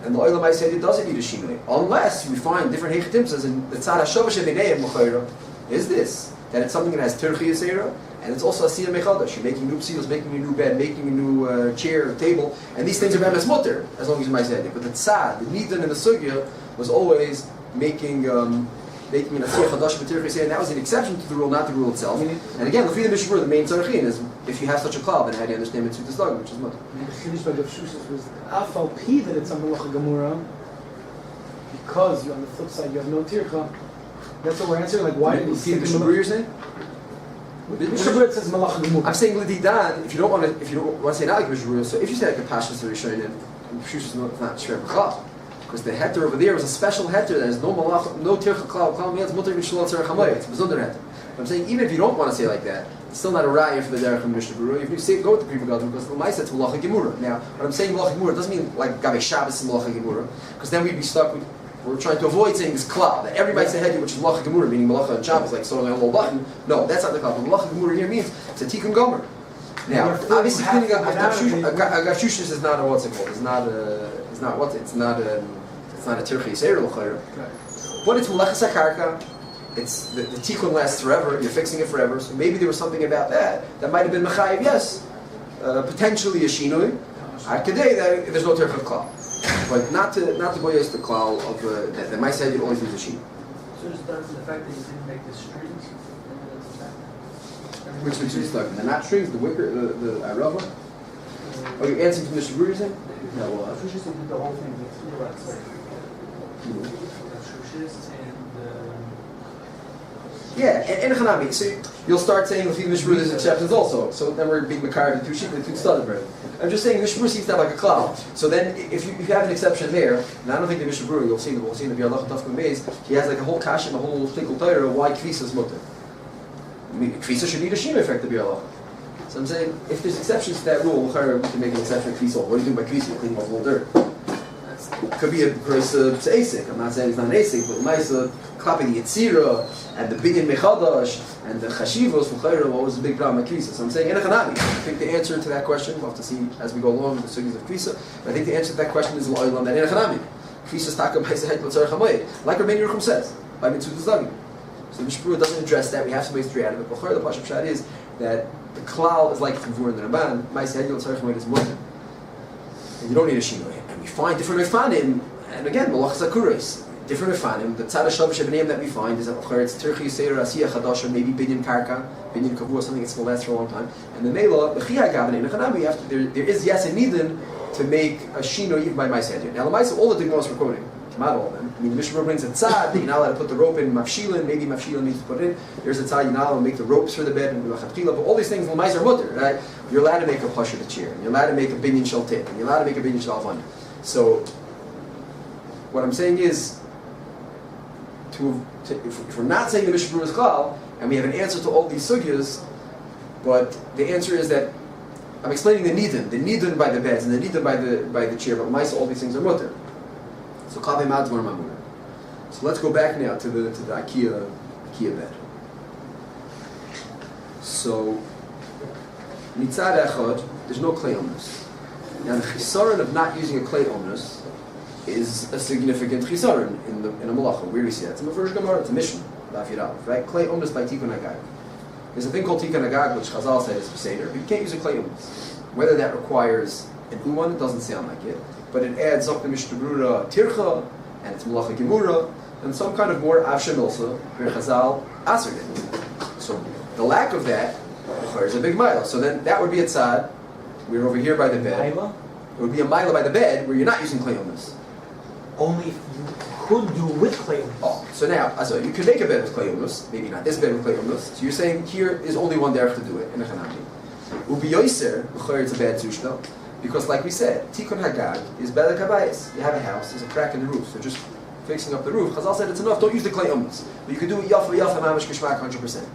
and the oilam Ma'aseh Hedyot doesn't need a shina, unless we find different heichatimsas. And the tzad hashavah shebeneim l'chayra is this, that it's something that has tirchi yasera. And it's also a asiyah mechadash. You're making new psilos, making a new bed, making a new chair, table, and these things are be'emes mutter, as long as you might say it. But the tzad, the nidan and the sugya, was always making an asiyah chadash b'tirch yasera, and that was an exception to the rule, not the rule itself. And again, the Mishnah, the main tzarchin is, if you have such a klal, then how do you understand mitzvah dagim, which is mutter? The chiddush by Rav Shusas was afal pi that it's a malacha gemura, because you on the flip side you have no tircha. That's what we're answering. Like, why did he say the Mishnah you're saying? Mishnah says malacha gemura. I'm saying l'didan. If you don't want to say not like Mishnah, so if you say like a pashas Rishonim, and Shusas not sure klal, because the heter over there was a special heter that has no malach, no tircha klal. Klal means mutter mishlo tzarech hamayit. It's bezunder heter. I'm saying even if you don't want to say like that, it's still not a raya for the derech of Mishnah Berurah. If you say go with the people gadol, because the ma'aseh it's malacha gemura. Now, when I'm saying malacha gemura, it doesn't mean like gabe Shabbos and malacha gemura, because then we'd be stuck with. We're trying to avoid saying this klal, that everybody say hedyot, which is malacha gemura, meaning malacha and Shabbos, like sewing on a little button. No, that's not the klal. Malacha gemura here means it's a tikkun gomer. Now, obviously, cleaning up gavshushis is not a what's it called? It's not a tirchi yisera l'chayra. But it's malachas hakarka. It's the tikkun lasts forever. You're fixing it forever. So maybe there was something about that might have been mechayiv. Yes, potentially a shinui. At today, that there's no tircha klal. But not to go against the klal of that the Ma'aseh Hedyot always needs a sheep. So just down to the fact that you didn't make the strings. Which is stuck? They're not strings. The wicker, the arava. Oh, you're answering from the Shabur, you saying? No, well, Shushis did the whole thing with two lots. Shushis and. Yeah, and Hanami. So you'll start saying the Mishmur there's exceptions also. So then we're being Makar to two sheep and two studded bread. I'm just saying the Mishmur seems to have like a cloud. So then if you have an exception there, and I don't think the Mishmur, we'll see in the Bialach Tafka Maze, he has like a whole kashim, a whole tikul Torah, why Kvisa is mutter. I mean, Kvisa should need a Shina effect to Bialach. So I'm saying, if there's exceptions to that rule, we can make an exception to Kvisa. What do you do by Kvisa? You're cleaning off a little dirt. It could be a gross asik. I'm not saying it's not an asik, but Maisa clapping the Yitzira and the binyan mechadash and the chashivos for chayra, what was the big problem at Kvisa? So I'm saying enechanami. I think the answer to that question, we'll have to see as we go along with the sugis of Kvisa, but I think the answer to that question is l'oilam that enechanami. Kvisa staka Maisa het l'tzarech hamayit, like Rabbeinu Yerucham says by mitzvah dagim. So the Mishpura doesn't address that. We have to make three out of it. But the pasuk shad is that the klal is like Tavur and the Ramban. Maisa het l'tzarech hamayit is mutter, and you don't need a shinoi. And we find different refanim, and again malachas akuros. Different refanim. The tzad hashav shebeneim that we find is that it's tirchi yisera asiyah chadasha, maybe binyan karka, binyan kavua, something that's going to last for a long time. And the mela b'chiyah gavin in there is yes a nidin to make a shino even by Ma'aseh Hedyot. Now the Ma'aseh, all the digmos we're quoting not all of them. I mean, the Mishnah brings a tzad that you're not allowed to put the rope in mafshilin, maybe mafshilin needs to put it in. There's a tzad you're not allowed to make the ropes for the bed and but all these things, l'mais are mutter, right? You're allowed to make a plush of the chair, and you're allowed to make a binyan shel tit, and you're allowed to make a binyan shel avon. So, what I'm saying is, if we're not saying the Mishnah is klal, and we have an answer to all these sugyas, but the answer is that I'm explaining the nidun by the beds and the nidun by the chair, but l'mais all these things are mutter. So kaveh madvar mamur. So let's go back now to the IKEA bed. So mitzad echad, there's no clay omnus. Now the chisaron of not using a clay omnus is a significant chisaron in a malacha. Where do we see that? It's a Mefurish Gemara. It's a Mishnah. Right? Clay omnus by tikkun hagag. There's a thing called tikkun hagag which Chazal says is seder, but you can't use a clay omnus. Whether that requires an uman, it doesn't sound like it, but it adds up the Mishnah Brura tircha and it's malacha gemura and some kind of more avshem also where Chazal answered it. So the lack of that requires a big mila. So then that would be a tzad. We're over here by the bed. Mila? It would be a mila by the bed where you're not using clay omnus. Only if you could do with clay. Oh, so now, so you can make a bed with clay omnus, maybe not this bed with clay omnus. So you're saying here is only one derech to do it in a chanami. Ubi yoiser, it's a bad zushta, because like we said, tikkun hagag is better kabayis. You have a house, there's a crack in the roof, so just fixing up the roof. Chazal said it's enough. Don't use the clay omnus, but you can do it yafa mamish kishmak 100%.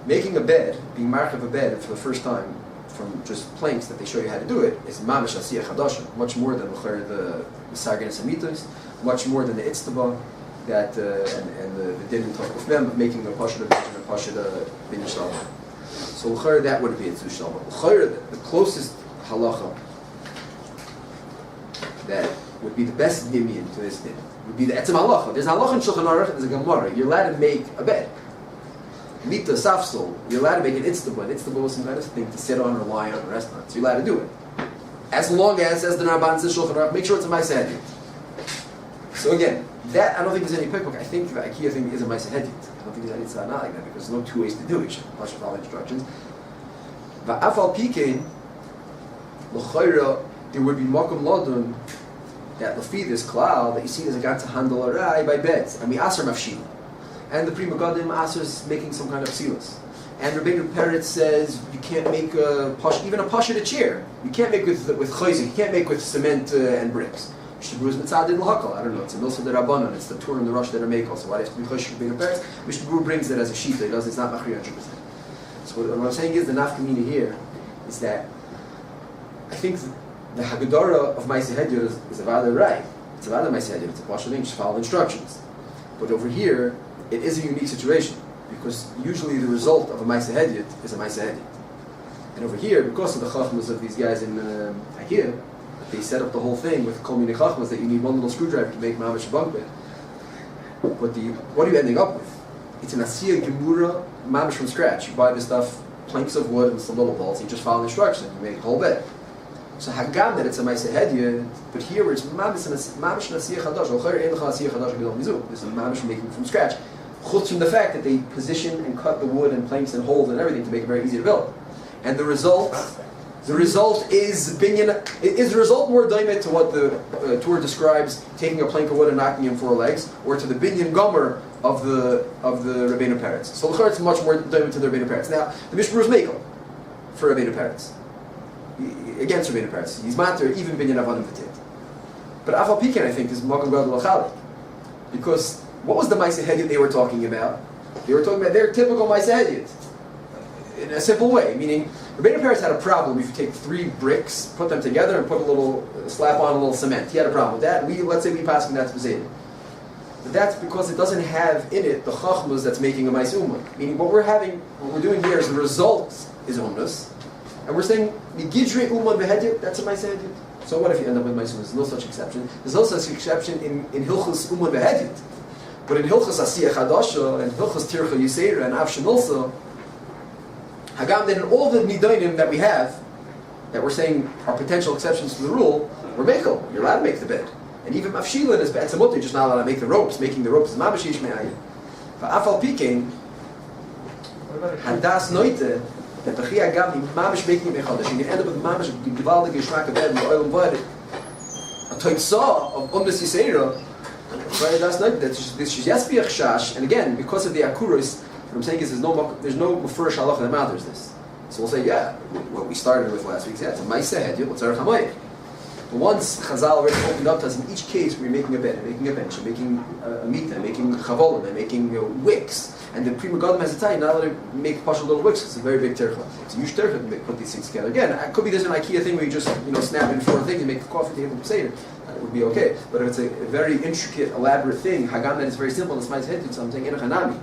Making a bed, being mark of a bed for the first time from just planks that they show you how to do it is mamish asiyah chadasha, much more than the Sagan and Samitas, much more than the Itztaba that and the din and of them making the pasha and the pasha bin yishalom. So l'chayr that would be a tzushal. L'chayr the closest halacha that would be the best dimion to this din would be the etzem halacha. There's a halacha in Shulchan Aruch. There's a Gemara. You're allowed to make a bed. Mita safsol. You're allowed to make an itztaba. An itztaba was some kind of thing to sit on or lie on in a restaurant. So you're allowed to do it. As long as the Ramban says Shulchan Aruch, make sure it's a Ma'aseh Hediyot. So again, that I don't think there's any pickbook. I think the IKEA thing is a Ma'aseh Hediyot. I don't think there's any tzad not like that because there's no two ways to do it. You should follow instructions. Va'afal pikein, l'chayra, there would be makom ladun that lefi this cloud that you see there's a got to handle a rai by beds and we aser mafshil, and the Pri Megadim asers making some kind of silas. And Rabbeinu Peretz says you can't make a pash, even a pash at a chair. You can't make with chayzik. You can't make with cement and bricks. Mishnah mitzad in l'hakal. I don't know. It's a milsa de rabbanon. It's the Tur and the Rosh that are make also. Why do you have to be chayzik Rabbeinu Peretz? Mishnah brings it as a shita. It does. It's not machri 100%. So what I'm saying is the nafkamina here is that I think the Haggadah of Ma'aseh Hediyot is a rather right. It's a rather Ma'aseh Hediyot. It's a partial thing. Just follow instructions. But over here, it is a unique situation. Because usually the result of a Ma'aseh Hediyot is a Ma'aseh Hediyot. And over here, because of the chachmas of these guys in IKEA, they set up the whole thing with kol minei chachmas that you need one little screwdriver to make mamish a bunk bed. But what are you ending up with? It's an asiyah gemura mamish from scratch. You buy this stuff, planks of wood and some little balls, you just follow the instructions, you make a whole bed. So hagam that it's a Ma'aseh Hediyot, but here it's mamish an asiyah chadash. L'chayr ein l'cha asiyah chadash b'dol mizuk. This is mamish making from scratch. Chutz from the fact that they position and cut the wood and planks and holes and everything to make it very easy to build. And the result is binyan. Is the result more daimit to what the Torah describes, taking a plank of wood and knocking in 4 legs, or to the binyan gomer of the Rabbeinu Peretz? So the it's much more daimit to the Rabbeinu Peretz. Now the Mishnah is mekel for Rabbeinu Peretz against Rabbeinu Peretz. He's matter even binyan avanim v'tit. But afal piken I think is makom gadol l'chalik, because what was the Ma'aseh Hediyot they were talking about? They were talking about their typical Ma'aseh Hediyot in a simple way, meaning Rabbeinu Peretz had a problem if you take 3 bricks, put them together, and put a little slap on a little cement. He had a problem with that. Let's say we pass him that's Bezayim. But that's because it doesn't have in it the chachmas that's making a Ma'aseh Uman. Meaning what we're doing here is the result is Umnus, and we're saying Migidre Uman Behediyot, that's a Ma'aseh Hediyot. So what if you end up with Ma'aseh Uman? There's no such exception. There's no such exception in Hilchus Uman Behediyot. But in Hilchus Asiyah Chadasha and Hilchus Tircha Yisera and Av Shenilsa, Hagam, that in all the Nidonim that we have, that we're saying are potential exceptions to the rule, we're mekel. You're allowed to make the bed. And even Mafshilin is Be'etzamut, you're just not allowed to make the ropes. Making the ropes is Mabashish Me'ayin. Va'afal Pikein, Hadas Noite, that the Chi Hagam, the Mamish making Mechadash, and you end up with Mamish Givaldig Yishmak bed and the oil and blood. A Toitzah of Umnes Yisera, Right, that's not this is yes be a chash, and again because of the akuros, what I'm saying is there's no first halacha that matters this. So we'll say what we started with last week. It's a ma'aseh hedyot, what's our chamayit. But once Chazal already opened up to us, in each case we're making a bed, making a bench, making a mita, making chavolim, and making wicks. And the Pri Megadim has a tie, not allowed to make partial little wicks. It's a very big tercha. It's a huge tercha to put these things together. Again, it could be there's an IKEA thing where you just snap in four things and make the coffee table Seder. That would be okay. But if it's a very intricate, elaborate thing, Hagam that is very simple, it's nice head to something in a chanami.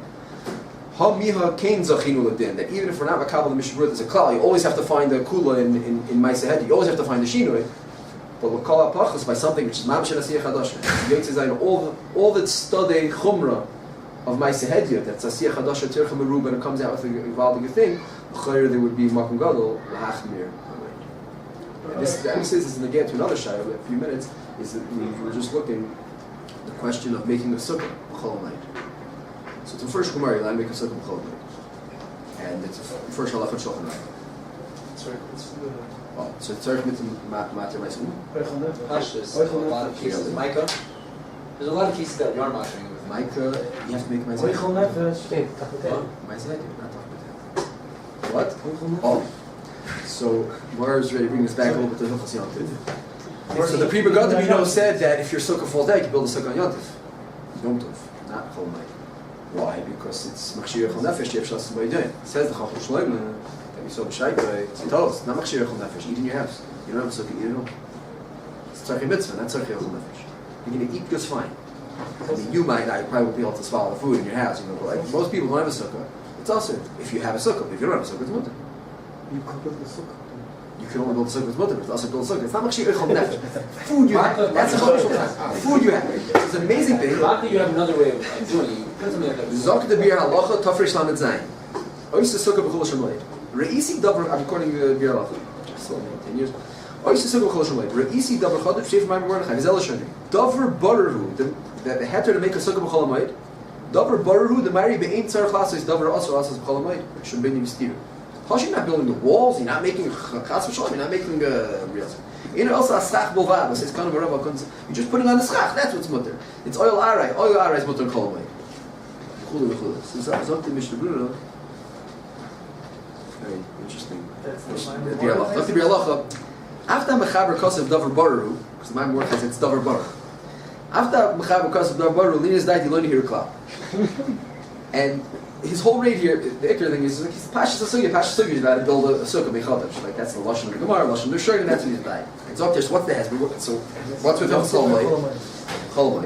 Ha miha kain zachinu ladin. That even if we're not makabel the Mishnah there's a klal, you always have to find the kula in Ma'aseh Hedyot. You always have to find the shinoi. But we'll call out pachas by something which is mam shel asiyah chadasha. All that study chumrah of Ma'aseh Hedyot, that's asiyah chadasha tircha merub, and it comes out with a valdiga thing. Chayr there would be makom gadol lahachmir. This emphasis is in the get to another shayla in a few minutes. Is that we were just looking at the question of making a sukkah b'chol night. So it's the first Gemara, you make a sukkah b'chol night, and it's the first halachah shulchan aruch. Oh, so it's tzarich mitzvah matter ma'aseh. Pashtus, a lot of cases. Micah, there's a lot of cases that you are mashing with. Micah, you have to make ma'aseh. Oichel nefesh. Ma'aseh, you're not talking about that. What? Oh. So, Gemara is ready to bring us back a little bit to Hilchos Yom Tov. So the Pri Megadim said that if your sukkah falls down, you can build a sukkah on Yom Tov. Yom Tov, not Chol Night. Why? Because it's Machshir Chol Nefesh, you have Shas by doing. It says the Chacham Shlomo that we saw b'Shaita. He told us, not Machshir Chol Nefesh, eat in your house. You don't have a sukkah, eat at home. It's Tzarchei Mitzvah, not Tzarchei Chol Nefesh. You're going to eat just fine. I mean, you might not, you probably won't be able to swallow the food in your house, but like most people don't have a sukkah. It's also if you have a sukkah. If you don't have a sukkah, it's mutter. You could build the sukkah. You can only build a sukkah with mutter, but it's also build a sukkah. It's not Machshir Chol Nefesh. Food you have. That's a Chol Food you have. It's an amazing thing. Luckily, you have another way of doing it. You put something like that. Zok the beer halacha tafresh lamed zayin. Oysa sukkah b'chol shemoed. Reisi davar. I'm recording the beer halacha. Still 10 years. Oysa sukkah b'chol shemoed. Reisi davar chadav sheif ma'im mordechai. V'zel shani. Davar baruhu. The heter to make a sukkah b'chol shemoed. Davar baruhu. The mari be'ein tzarich lasos. Davar aso asos b'chol shemoed. Should be mistir. You're not building the walls. You're not making chas v'shalom. You're not making real. You know, also a schach bolvad. Says kind of a rabbi. You're just putting on the schach. That's what's mutter. It's oil arai. Oil arai is mutter kol shemoed. So Zok the Mishnah Brura. Very interesting. The Biur Halacha. The Biur Halacha. After mechaber kosev davar baru, because my word has it's davar baru. After mechaber kosev davar baru, linas died. You learn to hear a klap. And his whole rate here, the ikar thing is like he's pashas sugya. Pashas sugya is about to build a sukkah mechadash. Like that's the lashon of the Gemara, lashon of the Shur, and that's what he's dying. And Zok there's what's the hezbollah? So what's with him? Chol.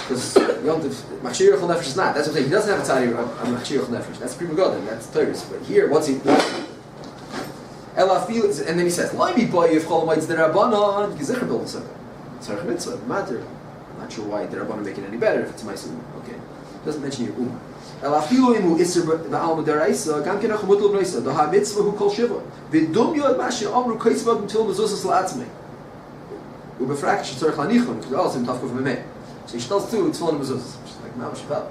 Because Yom Tov, Machshir Chol Nefesh is not. That's what I'm saying. He doesn't have a tzadi of Machshir Chol Nefesh. That's Pri Megadim. That's Torah. But here, what's he? Ela feel, and then he says, "Why be boy if Chol Moed's derabanan? Gezicher build a sukkah. Tzarech mitzvah. Matter. I'm not sure why derabanan make it any better if it's my sukkah. Okay. Doesn't mention your Uman. Ela feel imu iser ba'alma deraisa. Gam kenach hamutl b'reisa. Doha mitzvah hu kol shiva. V'dum yod mashir amru kaisvad until mezuzas la'atzmei. Ubefrak shetzarech lanichon. Because all sim tafkuf memei. So he tells two tefillin mezuzas, which is like Ma'am Shapel.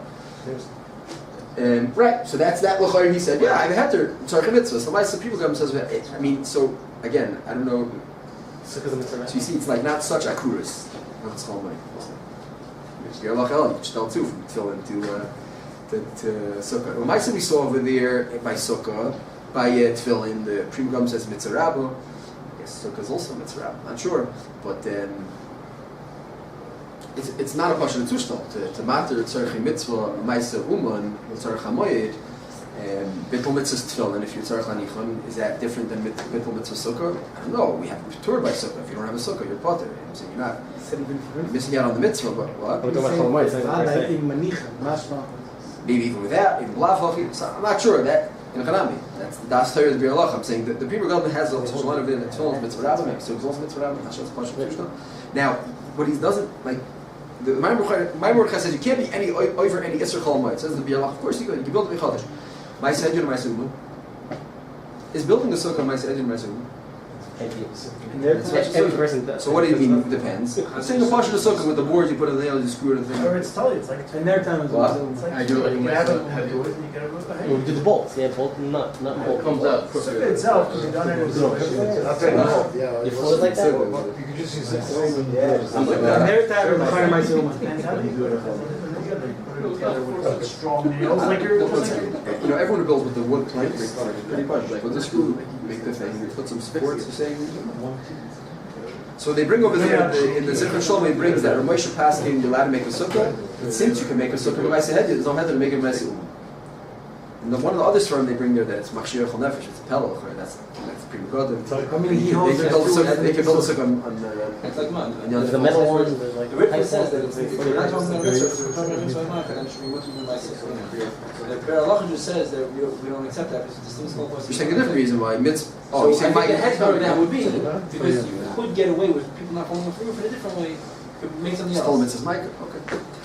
Right, so that's that l'chayr. He said, yeah, I have a heter tzarchei mitzvah. So my people come and says, I mean, so again, I don't know. So you see, it's like not such akuras. Not chalmai. You're lachel. You just tell two from tefillin to sukkah. Well, my we saw over there by sukkah, by tefillin, the Pri Megadim says mitzvah rabba. I guess sukkah is also mitzvah rabba. Not sure, but then. It's not a question of tushtal to matter tzarchei mitzvah ma'aseh uman tzarchei hamoyed bittul mitzvah tefillin. If you're tzarchei lanichon, is that different than bittul mitzvah sukkah? I don't know. We have tur by sukkah. If you don't have a sukkah, you're potter. I'm saying you're not missing out on the mitzvah. But what? Maybe even with that, even b'lav. I'm not sure that in Chanami. That's the das Torah of the Biur Halacha. I'm saying that the Pri Megadim has a lot of it in the tefillin mitzvah rabba. Maybe so it's also mitzvah rabba. I'm not sure it's a question of tushtal. Now, what he doesn't like. The my word says you can't be any over any Isser Chol Moed. It says the Biur Halacha. Of course you can. You can build a Mechadash. Ma'aseh Hedyot and Ma'aseh Uman. Is building a sukkah Ma'aseh Hedyot and Ma'aseh Uman? ideas. And their That's time, what- Every person does. So what do you mean, depends? I'm saying a partial sukkah with the boards, you put a nail, you screw it in the Or thing. it's totally, it's like in their time it was What? Zoom. It's like I do it you like have myself. it, you do it, and you get it with the We hand. do the bolts, bolt, not It bolt. comes out. Sukkah itself can be done in a You fold it like that? You could just use it. I'm like In that. their time it was part of my Zoom. And how do you do it? Put it together with like strong nails, like you're, You know, everyone who builds with the wood planks, pretty much, like with the screw, make the thing, you put some supports, you're saying. So they bring over there, in the Zikr Shalom, he brings that Ramosha Paskin, you're allowed to make a sukkah, and since you can make a sukkah with Maisa Hedya, there's no head to make it Maisa Uman. And then one of the other from they bring there that it's Machshir Chol Nefesh, it's a pelach, right? That's pretty good. I mean, he They holds can build a sukkah, they can build a sukkah on It's like mud. Yom The metal ones, they're like The Ritva pipe says that ones, if they're you're not fully- talking about mitzvah, if we're talking about mitzvah market, then should be what we do by six. So the Ber Allah just says that we don't accept that because it's distinct called. You're saying a different reason why mitzvah. So you I say think the head cover that would be Yeah. because you could get away with people not following through in a different way. Could make something Still else. mitzvah's Micah, okay.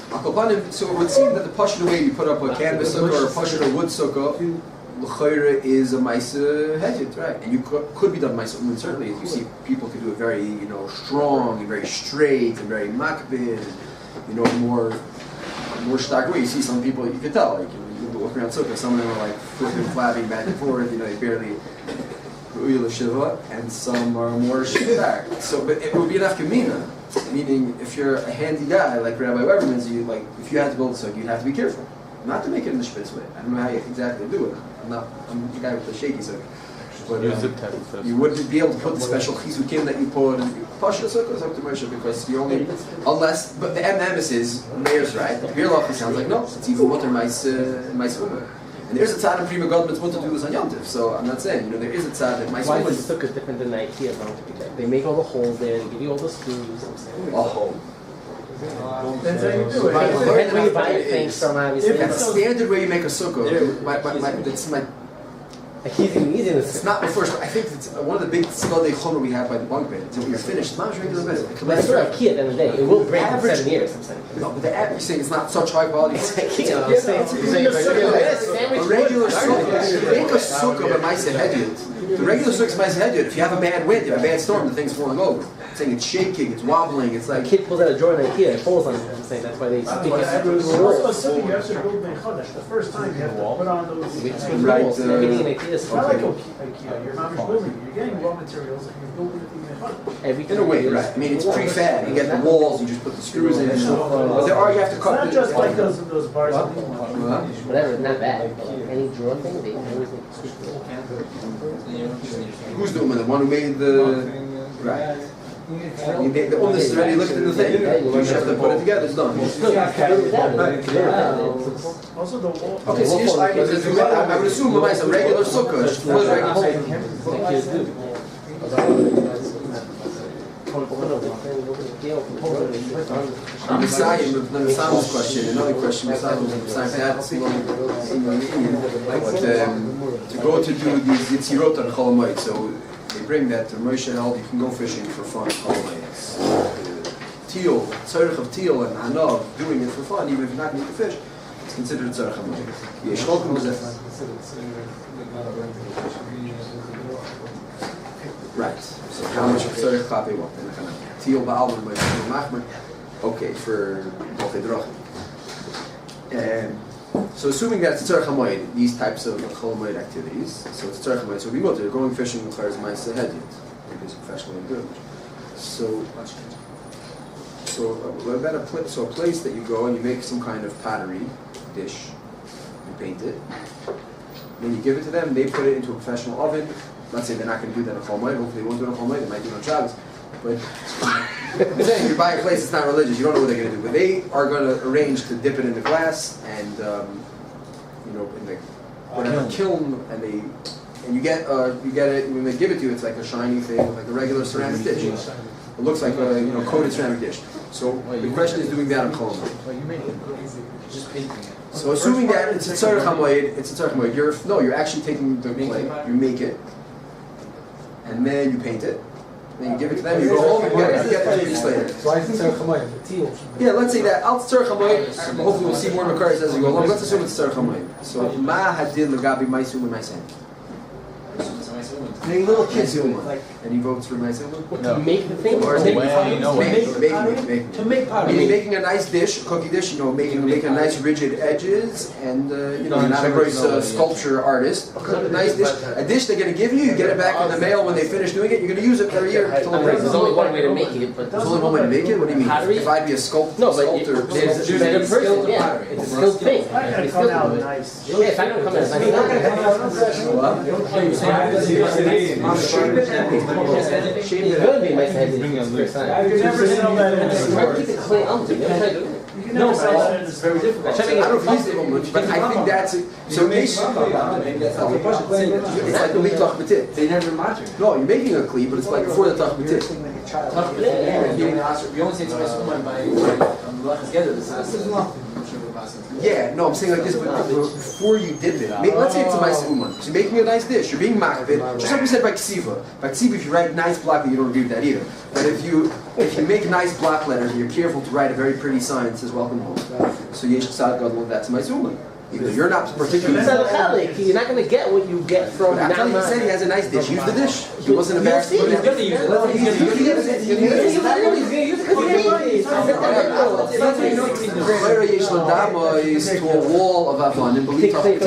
Akopanim, so it would seem that the Pashto way you put up a canvas sukkah or a Pashto wood sukkah, l'chayra is a Maisa Hedjit, right? And you could be done Maisa Uman, certainly. You see people could do it very, strong and very straight and very makbid, and, more stark way. You see some people, you could tell, like, you walk around sukkah, some of them are like flipping, flapping back and forth, they barely Uyul Shiva, and some are more stark. So, but it would be an afkamina, meaning if you're a handy guy like Rabbi Weberman's, if you had to build a sukkah, you'd have to be careful, not to make it in the spitz way. I don't know how you exactly do it. I'm the guy with the shaky sukkah. But you wouldn't be able to put the special chizukim that you put in Pasha sukkah is up to Moshe because you only, but the emes is Meir's right. The Beer Law sounds like no, it's even mutter mais uber. And there's a tzad in Prima God mitzvah to do this on Yom Tov. So I'm not saying, there is a tzad that mais Why uber. is the sukkah different than the IKEA though? They make all the holes there, they give you all the screws. Oh. That's how you do it. Depends where you buy things from, obviously. That's the standard way you make a sukkah. That's my. Like he's easy in It's not the first. I think it's one of the big skadei chomer we have by the bunk bed. Until you're finished, it's not a regular bed. But it's for IKEA at the end of the day. It will break in Average- 7 years, I'm saying. No, but the average saying it's not such high quality. It's IKEA, I'm saying. A regular sukkah. You make a sukkah by Maisa Hedjit. The regular sukkah is Maisa Hedjit. If you have a bad wind, you have a bad storm, the thing's falling over. I'm saying it's shaking, it's wobbling, it's A like. kid pulls out a drawer in IKEA, it falls on it. I'm saying that's why they stick it through the Also, walls. sukkah, you have to build Mechodesh. The first time you have to put on those. Right, Everything in IKEA is It's not like okay. IKEA, you're not building it. You're getting raw materials and you're building it in Mechodesh. Everything In a way, right. I mean, it's prefab. You get the walls, you just put the screws in. But there are, you have to It's cut not just like those bars. Whatever, it's not bad. Any drawer thing, they always make screws. Who's the woman? The one who made the. Right. You made the illness is already lifted in the thing. You just have to put it together, it's done. Also the wall. Okay, so I would assume it's a regular sukkah. Just put a regular Messiah's question, another question, Messiah had to go to do these Yitzirot on Cholamayit. So they bring that to Moshe held, you can go fishing for fun. Teal, tzarech of teal and hanav, doing it for fun, even if you're not going to fish, it's considered tzarech hamayit. Yeshcholkim was right. So how much of tzarech chape what? Teal ba'alman by machmer. Okay, for okay drachim. So assuming that it's tzarech hamayit, these types of cholamayit activities, so it's tzarech hamayit. So we go to going fishing requires ma'aseh hediyot. Because professionally doing it. So a place that you go and you make some kind of pottery dish, you paint it, then you give it to them, they put it into a professional oven. Let's say they're not going to do that on Chol Moed, hopefully they won't do it on Chol Moed, they might do it on Shabbos. But I'm saying, you buy a place that's not religious, you don't know what they're going to do. But they are going to arrange to dip it in the glass and, in the whatever kiln, and you get it, when they give it to you, it's like a shiny thing, like a regular ceramic dish. It looks like a coated ceramic dish. So the question is doing that on Chol Moed. Just painting it. So assuming that it's a tzarech hamayit, you're actually taking the clay, you make it, and then you paint it, then you give it to them, you go home, and you get it 3 weeks later. So I think Tzarech Hamayim, the teal. Yeah, let's say that. Al tzarech hamayit, hopefully we'll see more Makaris as we go along. Let's assume it's tzarech hamayit. So ma hadin l'gabi ma'isum and ma'isen. Many little kids do it, Uman. like, Any votes for nice Uman? to make the thing, Or or is make it- Way, no way. Making. to make pottery. Meaning making a nice dish, a cookie dish, making a nice rigid edges, and you're not a great sculpture artist. A nice dish, a dish they're gonna give you, you get it back in the mail when they finish doing it. You're gonna use it for a year until it breaks. There's only one way to make it, but There's only one way to make it. What do you mean? Pottery? If I'd be a sculptor, No, but there's a better person, yeah. It's a skilled thing. I gotta It's come skilled. out nice. Yeah, if I don't come out, it's not It's gonna be nice to have it first time. You can never sell that in a Try store. to keep it clean. I'm doing it. You can never sell that in a store. I don't know if he's the one, but I think that's it. So it's like the litach betit. They never matter. No, you're making a kli, but it's like before the tach betit. You only say to my woman by together. This is nothing. Yeah, no, I'm saying like this, but before you did it, let's say it's a nice uman. So you're making a nice dish, you're being makbid, just like we said by ksiva. By ksiva, if you write nice block, you don't agree with that either. But if you make nice block letters and you're careful to write a very pretty sign that says welcome home, so yesh tzad gadol, that's my uman. Even though you're not particularly. You're not gonna get what you get from. But after he said he has a nice dish, use the dish. He wasn't embarrassed. He's gonna use it. He's gonna use it. Is to a wall of Avon and believe they're doing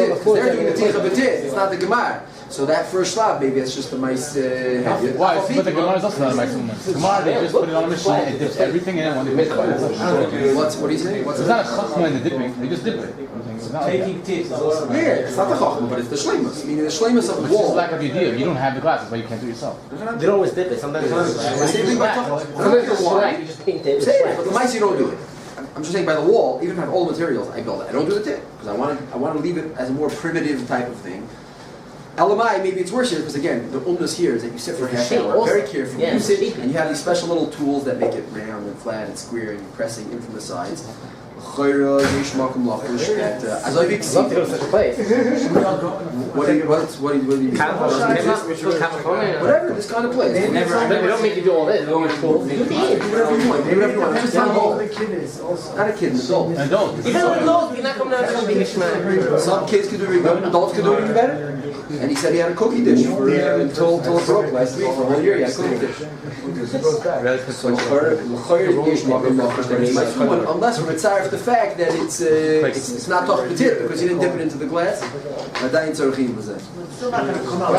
the Ticha B'tit. It's not the Gemara. So that first slab, maybe it's just a nice. Why? But the Gemara is also not a nice woman. The Gemara, they just put it on a machine, it dips everything in it when they make it. What do you say? It's not a chachma in the dipping, they just dip it. It's not like that. Taking tips is also Yeah, it's not the Chachma, but it's the Shleimus. Meaning the Shleimus of the It's just wall. lack of idea. You don't have the glasses, but you can't do it yourself. They don't always dip it. Sometimes The same thing by Chachma. Sometimes it's black. You just paint it. Say it, but the mice you don't do it. I'm just saying by the wall, even if I have all the materials, I build it. I don't do the tip because I want to leave it as a more primitive type of thing. Elamai, maybe it's worse here because again, the umnus here is that you sit for half an hour, very carefully. Yeah, You sit shape it. and you have these special little tools that make it round and flat and square and you're pressing in from the sides. As I big I'd love to go to such a place. what do you mean? Whatever, this kind of place. They don't make you do all this. They don't make you do Whatever you want. Do whatever you want. Just not All all. the kid is also. Not a kid, an adult. An adult. Even an adult, you're not coming out to be a shman. Some kids could do it good, adults could do it even better. And he said he had a cookie dish for until it broke last week. For a whole year he had a cookie dish. So unless we're tired of the fact that it's not tough potato because you didn't dip it into the glass. Still not gonna come out.